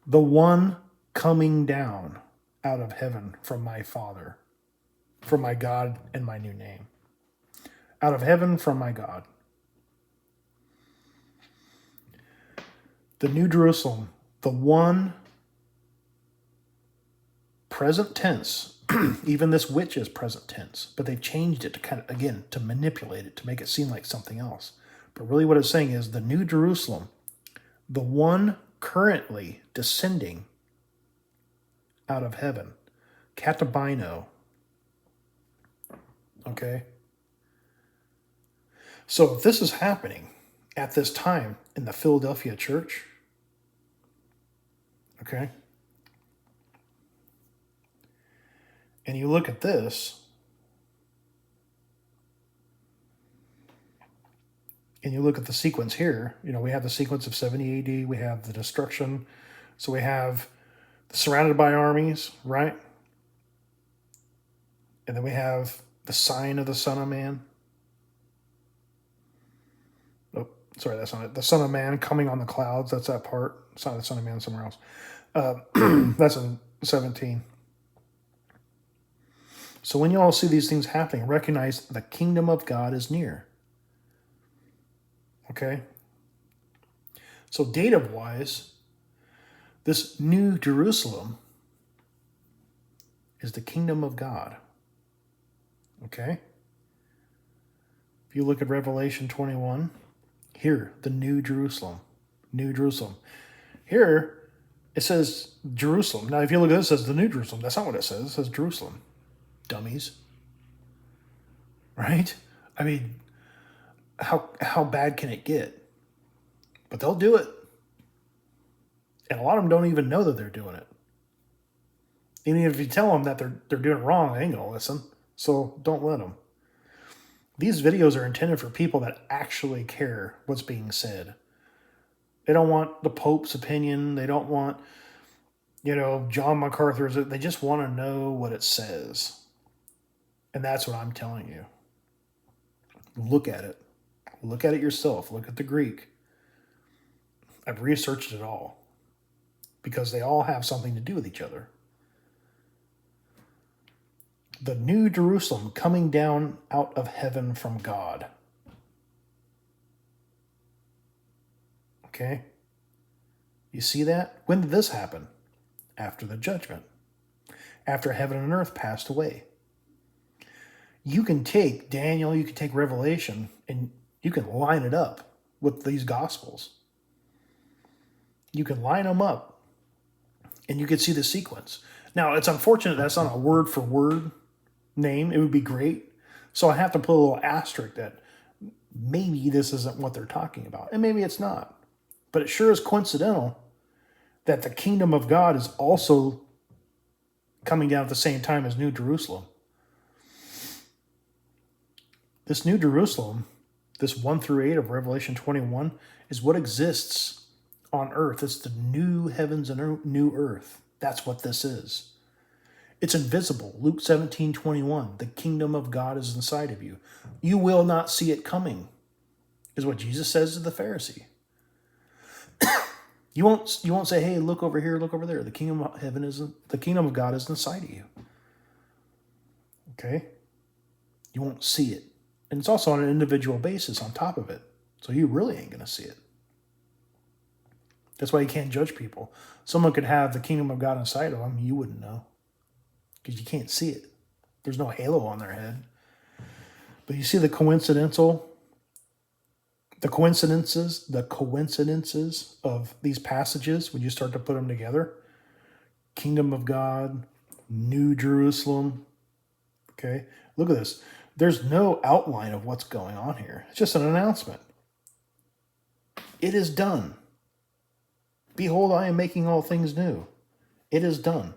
the one coming down out of heaven from my Father, from my God and my new name. Out of heaven from my God. The New Jerusalem, the one present tense, even this which is present tense, but they've changed it to kind of, again, to manipulate it, to make it seem like something else. But really what it's saying is the New Jerusalem, the one currently descending out of heaven, katabino. Okay? So if this is happening at this time in the Philadelphia church, okay, and you look at this, and you look at the sequence here, we have the sequence of 70 AD, we have the destruction, so we have surrounded by armies, right? And then we have the sign of the Son of Man. Oh, sorry, that's not it. The Son of Man coming on the clouds, that's that part. It's not the Son of Man, somewhere else. That's in 17. So when you all see these things happening, recognize the kingdom of God is near. Okay? So data-wise, this New Jerusalem is the kingdom of God. Okay? If you look at Revelation 21, here, the New Jerusalem. New Jerusalem. Here, it says Jerusalem. Now, if you look at this, it says the New Jerusalem. That's not what it says. It says Jerusalem. Dummies. Right? I mean, how bad can it get? But they'll do it. And a lot of them don't even know that they're doing it. Even if you tell them that they're doing it wrong, they ain't going to listen. So don't let them. These videos are intended for people that actually care what's being said. They don't want the Pope's opinion. They don't want, John MacArthur's. They just want to know what it says. And that's what I'm telling you. Look at it. Look at it yourself. Look at the Greek. I've researched it all. Because they all have something to do with each other. The New Jerusalem coming down out of heaven from God. Okay? You see that? When did this happen? After the judgment. After heaven and earth passed away. You can take Daniel, you can take Revelation, and you can line it up with these Gospels. You can line them up, and you can see the sequence. Now, it's unfortunate that's not a word-for-word name. It would be great. So I have to put a little asterisk that maybe this isn't what they're talking about. And maybe it's not. But it sure is coincidental that the kingdom of God is also coming down at the same time as New Jerusalem. This New Jerusalem, this 1 through 8 of Revelation 21, is what exists on earth. It's the new heavens and new earth. That's what this is. It's invisible. Luke 17:21. The kingdom of God is inside of you. You will not see it coming, is what Jesus says to the Pharisee. You won't say, hey, look over here, look over there. The kingdom of God is inside of you. Okay? You won't see it. And it's also on an individual basis on top of it. So you really ain't going to see it. That's why you can't judge people. Someone could have the kingdom of God inside of them. You wouldn't know. Because you can't see it. There's no halo on their head. But you see the coincidences of these passages when you start to put them together. Kingdom of God, New Jerusalem. Okay, look at this. There's no outline of what's going on here. It's just an announcement. It is done. Behold, I am making all things new. It is done.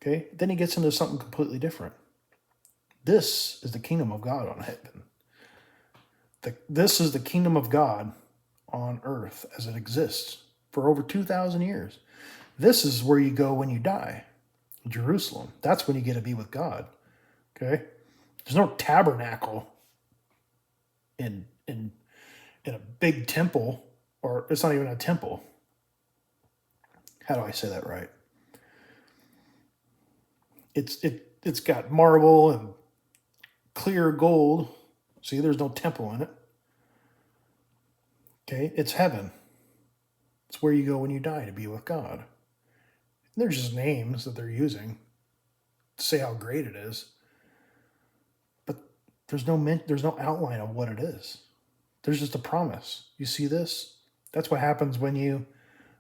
Okay, then he gets into something completely different. This is the kingdom of God on heaven. This is the kingdom of God on earth as it exists for over 2,000 years. This is where you go when you die. Jerusalem. That's when you get to be with God. Okay? There's no tabernacle in a big temple, or it's not even a temple. How do I say that right? It's got marble and clear gold. See, there's no temple in it. Okay, it's heaven. It's where you go when you die to be with God. And they're just names that they're using to say how great it is. But there's no outline of what it is. There's just a promise. You see this? That's what happens when you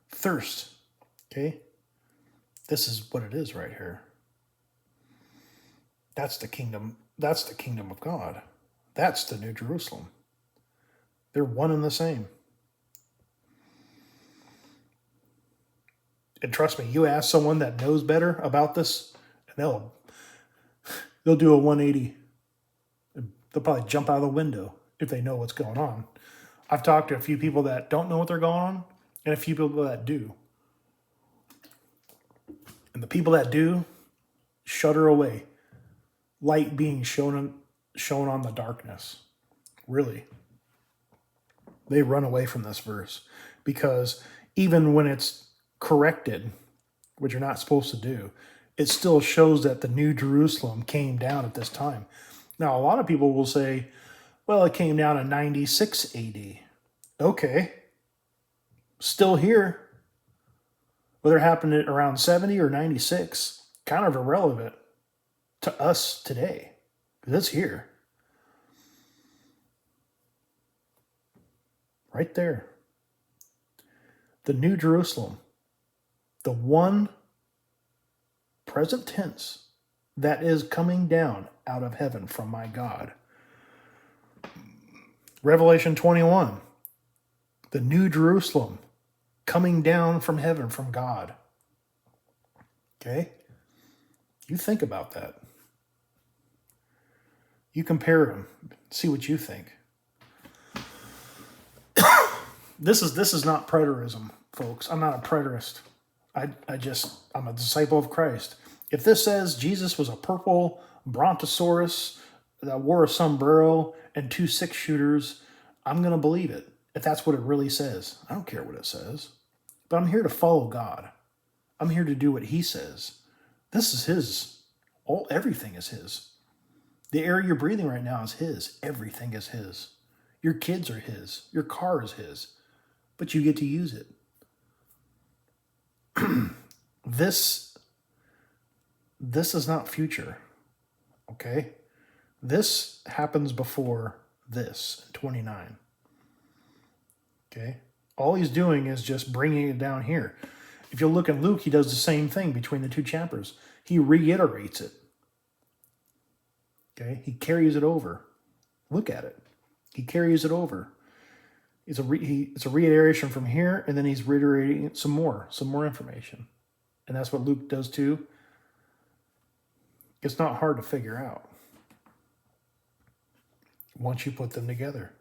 thirst. Okay? This is what it is right here. That's the kingdom. That's the kingdom of God. That's the New Jerusalem. They're one and the same. And trust me, you ask someone that knows better about this, and they'll do a 180. They'll probably jump out of the window if they know what's going on. I've talked to a few people that don't know what they're going on, and a few people that do. And the people that do, shudder away. Light being shown on the darkness. Really. They run away from this verse. Because even when it's corrected, which you're not supposed to do, it still shows that the New Jerusalem came down at this time. Now, a lot of people will say, well, it came down in 96 AD. Okay. Still here. Whether it happened at around 70 or 96, kind of irrelevant to us today. Because it's here. Right there. The New Jerusalem. The one present tense that is coming down out of heaven from my God. Revelation 21. The New Jerusalem coming down from heaven from God. Okay? You think about that. You compare them. See what you think. This is not preterism, folks. I'm not a preterist. I'm a disciple of Christ. If this says Jesus was a purple brontosaurus that wore a sombrero and 2 6-shooters, I'm going to believe it. If that's what it really says. I don't care what it says. But I'm here to follow God. I'm here to do what he says. This is his. Everything is his. The air you're breathing right now is his. Everything is his. Your kids are his. Your car is his. But you get to use it. This is not future. Okay? This happens before this, 29. Okay? All he's doing is just bringing it down here. If you look at Luke, he does the same thing between the 2 chapters. He reiterates it. Okay? He carries it over. Look at it. He carries it over. It's a reiteration from here, and then he's reiterating some more information. And that's what Luke does too. It's not hard to figure out once you put them together.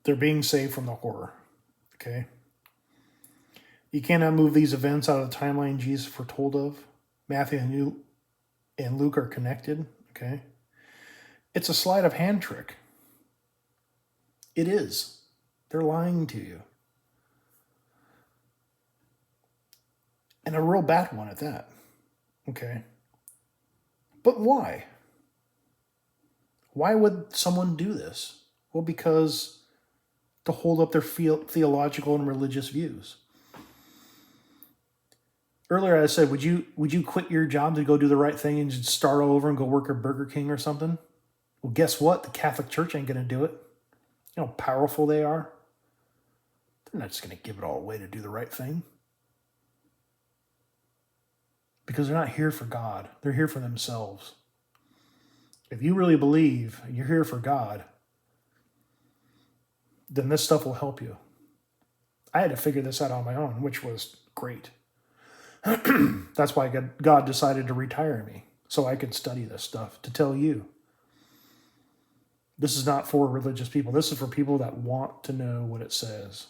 They're being saved from the horror. Okay? You cannot move these events out of the timeline Jesus foretold of. Matthew and Luke are connected. Okay? It's a sleight of hand trick. It is. They're lying to you. And a real bad one at that. Okay. But why? Why would someone do this? Well, because to hold up their theological and religious views. Earlier I said, would you quit your job to go do the right thing and just start over and go work at Burger King or something? Well, guess what? The Catholic Church ain't going to do it. You know how powerful they are? They're not just going to give it all away to do the right thing. Because they're not here for God. They're here for themselves. If you really believe you're here for God, then this stuff will help you. I had to figure this out on my own, which was great. That's why God decided to retire me, so I could study this stuff to tell you. This is not for religious people. This is for people that want to know what it says.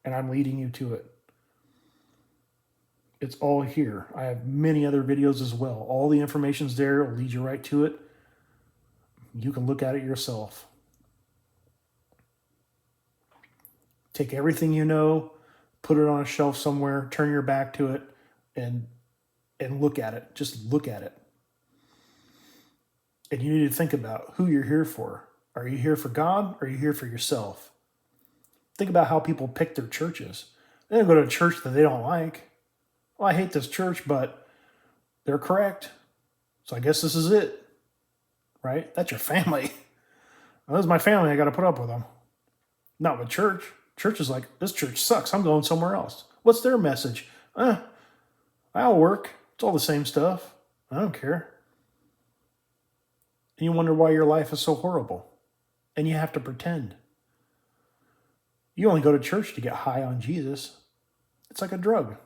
And I'm leading you to it. It's all here. I have many other videos as well. All the information's there. It'll lead you right to it. You can look at it yourself. Take everything you know, put it on a shelf somewhere, turn your back to it, and look at it. Just look at it. And you need to think about who you're here for. Are you here for God, or are you here for yourself? Think about how people pick their churches. They don't go to a church that they don't like. Well, I hate this church, but they're correct. So I guess this is it. Right? That's your family. Well, this is my family. I got to put up with them. Not with church. Church is like, this church sucks. I'm going somewhere else. What's their message? I'll work. It's all the same stuff. I don't care. And you wonder why your life is so horrible. And you have to pretend. You only go to church to get high on Jesus. It's like a drug.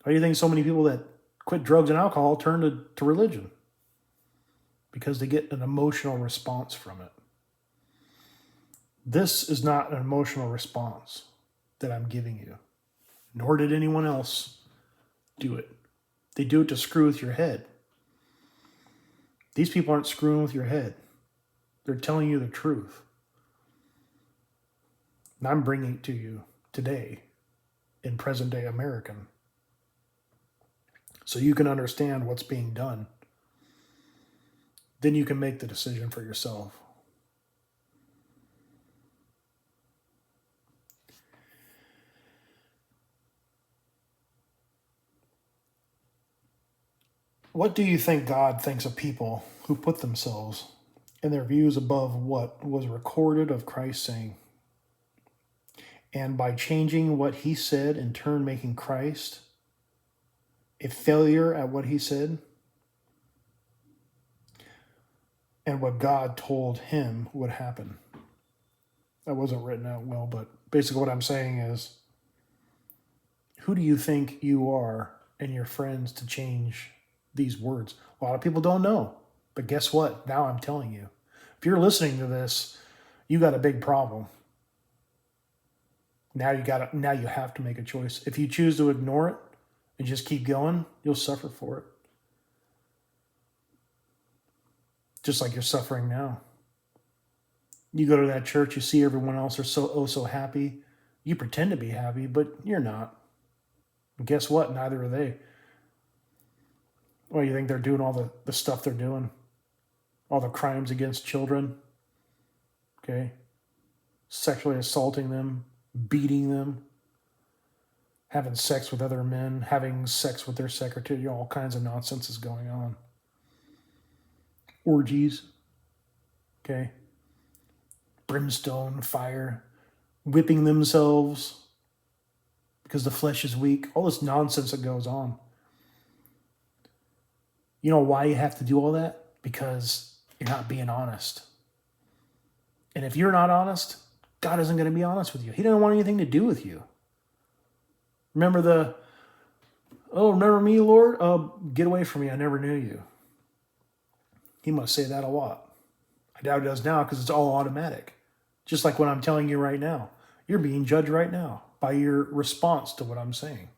Why do you think so many people that quit drugs and alcohol turn to religion? Because they get an emotional response from it. This is not an emotional response that I'm giving you. Nor did anyone else do it. They do it to screw with your head. These people aren't screwing with your head. They're telling you the truth. And I'm bringing it to you today in present day American. So you can understand what's being done. Then you can make the decision for yourself. What do you think God thinks of people who put themselves and their views above what was recorded of Christ saying? And by changing what he said, in turn making Christ a failure at what he said? And what God told him would happen. That wasn't written out well, but basically what I'm saying is, who do you think you are and your friends to change these words? A lot of people don't know. But guess what? Now I'm telling you. If you're listening to this, you got a big problem. Now you have to make a choice. If you choose to ignore it and just keep going, you'll suffer for it. Just like you're suffering now. You go to that church, you see everyone else are so happy. You pretend to be happy, but you're not. And guess what? Neither are they. Well, you think they're doing all the stuff they're doing? All the crimes against children? Okay? Sexually assaulting them, beating them, having sex with other men, having sex with their secretary, all kinds of nonsense is going on. Orgies, okay? Brimstone, fire, whipping themselves because the flesh is weak, all this nonsense that goes on. You know why you have to do all that? Because you're not being honest. And if you're not honest, God isn't going to be honest with you. He doesn't want anything to do with you. Remember remember me, Lord? Get away from me. I never knew you. He must say that a lot. I doubt he does now because it's all automatic. Just like what I'm telling you right now. You're being judged right now by your response to what I'm saying.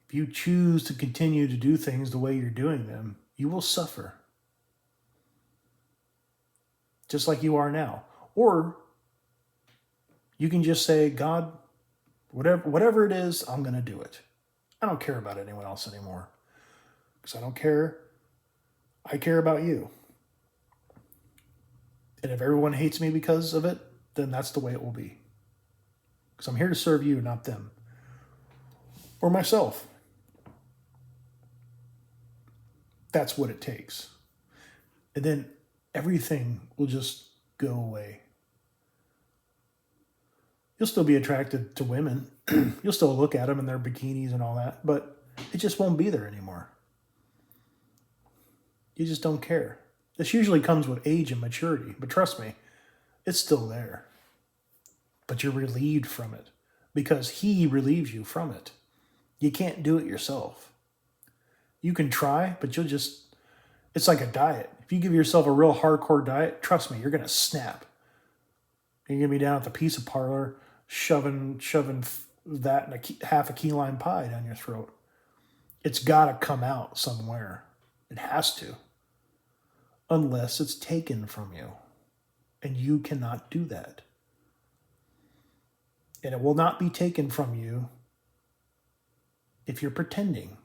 If you choose to continue to do things the way you're doing them, you will suffer. Just like you are now. Or you can just say, God, Whatever it is, I'm going to do it. I don't care about anyone else anymore. Because I don't care. I care about you. And if everyone hates me because of it, then that's the way it will be. Because I'm here to serve you, not them. Or myself. That's what it takes. And then everything will just go away. You'll still be attracted to women. You'll still look at them in their bikinis and all that, but it just won't be there anymore. You just don't care. This usually comes with age and maturity, but trust me, it's still there. But you're relieved from it because he relieves you from it. You can't do it yourself. You can try, but it's like a diet. If you give yourself a real hardcore diet, trust me, you're going to snap. You're going to be down at the pizza parlor shoving that and half a key lime pie down your throat. It's got to come out somewhere. It has to. Unless it's taken from you. And you cannot do that. And it will not be taken from you if you're pretending.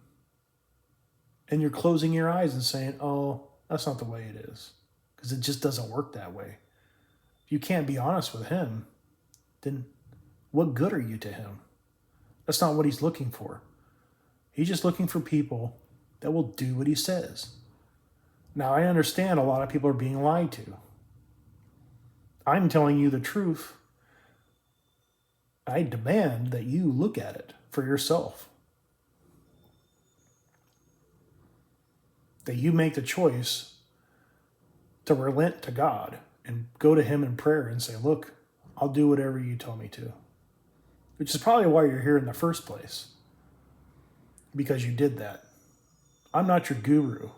And you're closing your eyes and saying, oh, that's not the way it is. Because it just doesn't work that way. If you can't be honest with him, then what good are you to him? That's not what he's looking for. He's just looking for people that will do what he says. Now, I understand a lot of people are being lied to. I'm telling you the truth. I demand that you look at it for yourself. That you make the choice to relent to God and go to him in prayer and say, look, I'll do whatever you tell me to. Which is probably why you're here in the first place. Because you did that. I'm not your guru.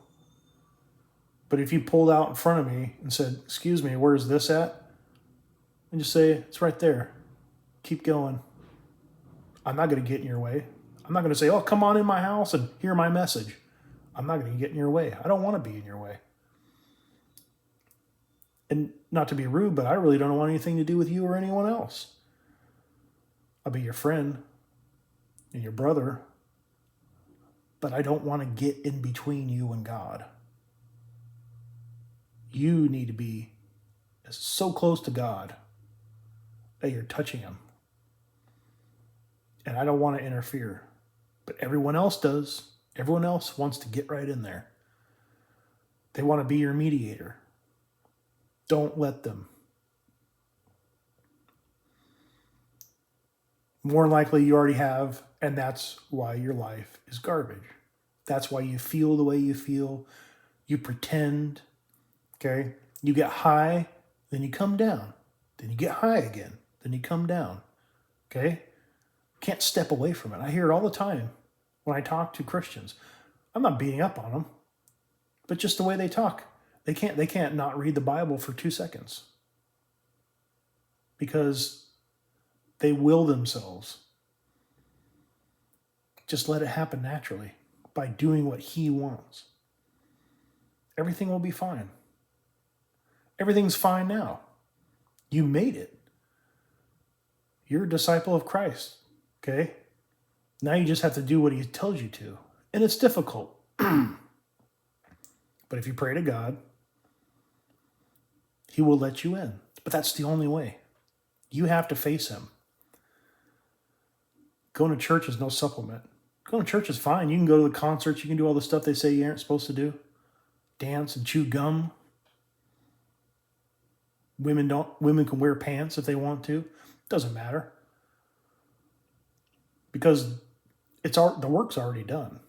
But if you pulled out in front of me and said, excuse me, where's this at? And just say, it's right there. Keep going. I'm not going to get in your way. I'm not going to say, oh, come on in my house and hear my message. I'm not going to get in your way. I don't want to be in your way. And not to be rude, but I really don't want anything to do with you or anyone else. I'll be your friend and your brother, but I don't want to get in between you and God. You need to be so close to God that you're touching him. And I don't want to interfere, but everyone else does. Everyone else wants to get right in there. They want to be your mediator. Don't let them. More likely you already have, and that's why your life is garbage. That's why you feel the way you feel. You pretend, okay? You get high, then you come down. Then you get high again. Then you come down, okay? Can't step away from it. I hear it all the time when I talk to Christians. I'm not beating up on them, but just the way they talk. They can't not read the Bible for 2 seconds because they will themselves. Just let it happen naturally by doing what he wants. Everything will be fine. Everything's fine now. You made it. You're a disciple of Christ, okay? Now you just have to do what he tells you to. And it's difficult. But if you pray to God, he will let you in. But that's the only way. You have to face him. Going to church is no supplement. Going to church is fine. You can go to the concerts. You can do all the stuff they say you aren't supposed to do. Dance and chew gum. Women can wear pants if they want to. Doesn't matter. Because the work's already done.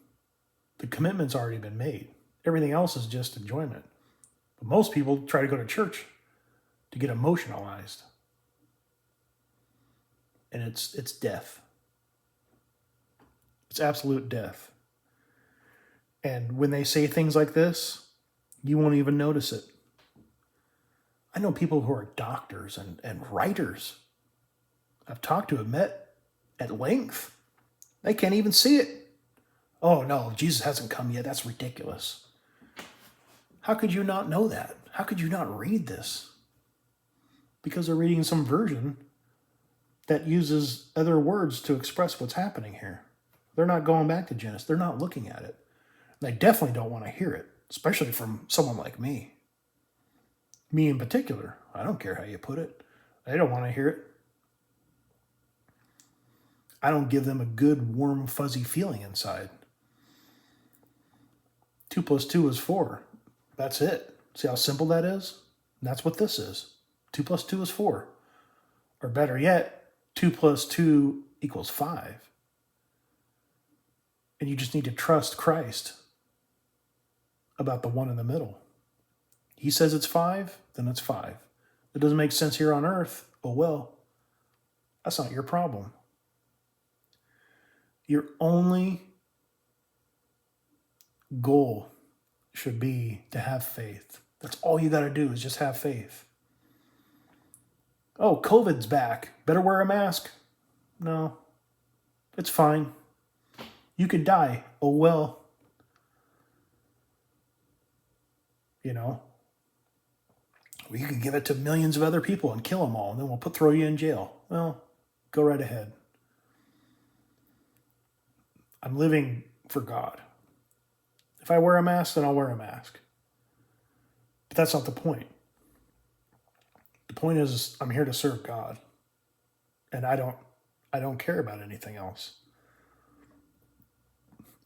The commitment's already been made. Everything else is just enjoyment. But most people try to go to church to get emotionalized. And it's death. It's absolute death. And when they say things like this, you won't even notice it. I know people who are doctors and writers. I've talked to, met at length. They can't even see it. Oh no, Jesus hasn't come yet. That's ridiculous. How could you not know that? How could you not read this? Because they're reading some version that uses other words to express what's happening here. They're not going back to Genesis. They're not looking at it. And they definitely don't want to hear it, especially from someone like me. Me in particular. I don't care how you put it. They don't want to hear it. I don't give them a good, warm, fuzzy feeling inside. 2 + 2 is 4. That's it. See how simple that is? And that's what this is. 2 + 2 is 4. Or better yet, 2 + 2 = 5. And you just need to trust Christ about the one in the middle. He says it's 5, then it's 5. It doesn't make sense here on earth. Oh well, that's not your problem. Your only goal should be to have faith. That's all you got to do is just have faith. Oh, COVID's back. Better wear a mask. No, it's fine. You could die. Oh well. You know, well, you could give it to millions of other people and kill them all, and then we'll throw you in jail. Well, go right ahead. I'm living for God. If I wear a mask, then I'll wear a mask. But that's not the point. The point is I'm here to serve God. And I don't care about anything else.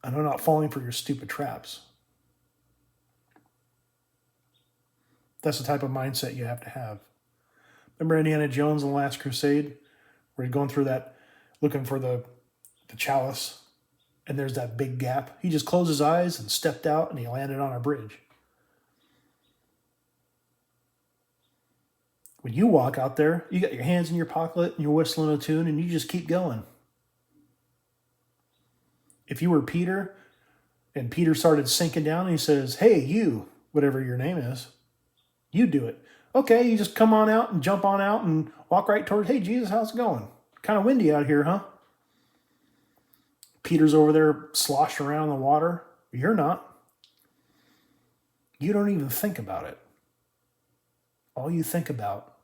And I'm not falling for your stupid traps. That's the type of mindset you have to have. Remember Indiana Jones in The Last Crusade? Where he's going through that, looking for the chalice, and there's that big gap. He just closed his eyes and stepped out, and he landed on a bridge. When you walk out there, you got your hands in your pocket, and you're whistling a tune, and you just keep going. If you were Peter, and Peter started sinking down, and he says, hey, you, whatever your name is, you do it. Okay, you just come on out and jump on out and walk right towards, hey, Jesus, how's it going? Kind of windy out here, huh? Peter's over there sloshing around in the water. You're not. You don't even think about it. All you think about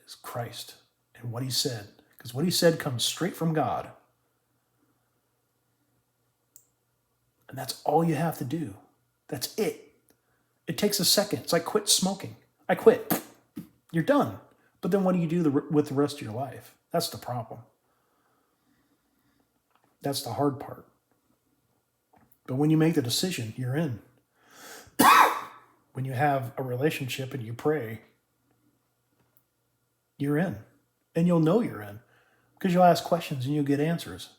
is Christ and what he said. Because what he said comes straight from God. And that's all you have to do. That's it. It takes a second. It's like quit smoking. I quit. You're done. But then what do you do with the rest of your life? That's the problem. That's the hard part. But when you make the decision, you're in. When you have a relationship and you pray, you're in. And you'll know you're in. Because you'll ask questions and you'll get answers.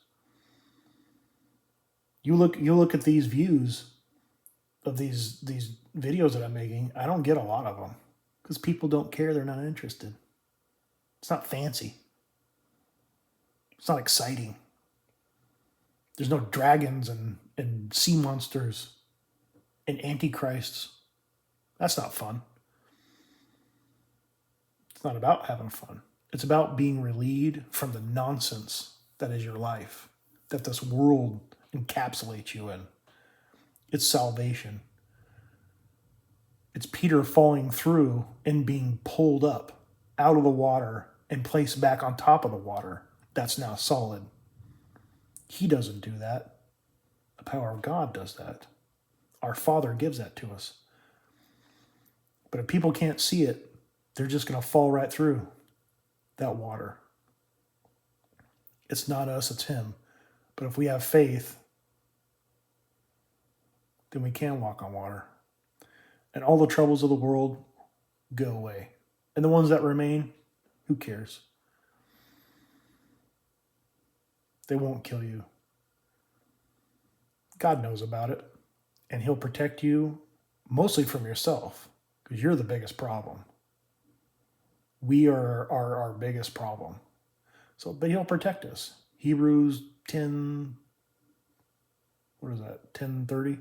You look at these views of these videos that I'm making. I don't get a lot of them. Because people don't care. They're not interested. It's not fancy. It's not exciting. There's no dragons and sea monsters and antichrists. That's not fun. It's not about having fun. It's about being relieved from the nonsense that is your life, that this world encapsulates you in. It's salvation. It's Peter falling through and being pulled up out of the water and placed back on top of the water. That's now solid. He doesn't do that. The power of God does that. Our Father gives that to us. But if people can't see it, they're just going to fall right through that water. It's not us, it's him. But if we have faith, then we can walk on water. And all the troubles of the world go away. And the ones that remain, who cares? They won't kill you. God knows about it. And he'll protect you mostly from yourself. Because you're the biggest problem. We are our biggest problem. So, but he'll protect us. Hebrews 10, what is that? 10:30?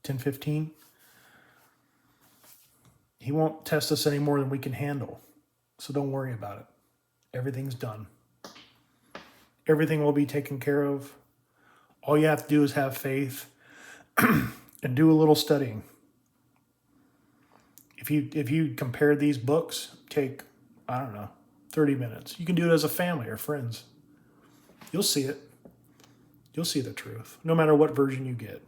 10:15? He won't test us any more than we can handle. So don't worry about it. Everything's done. Everything will be taken care of. All you have to do is have faith and do a little studying. If you compare these books, take, I don't know, 30 minutes. You can do it as a family or friends. You'll see it. You'll see the truth, no matter what version you get.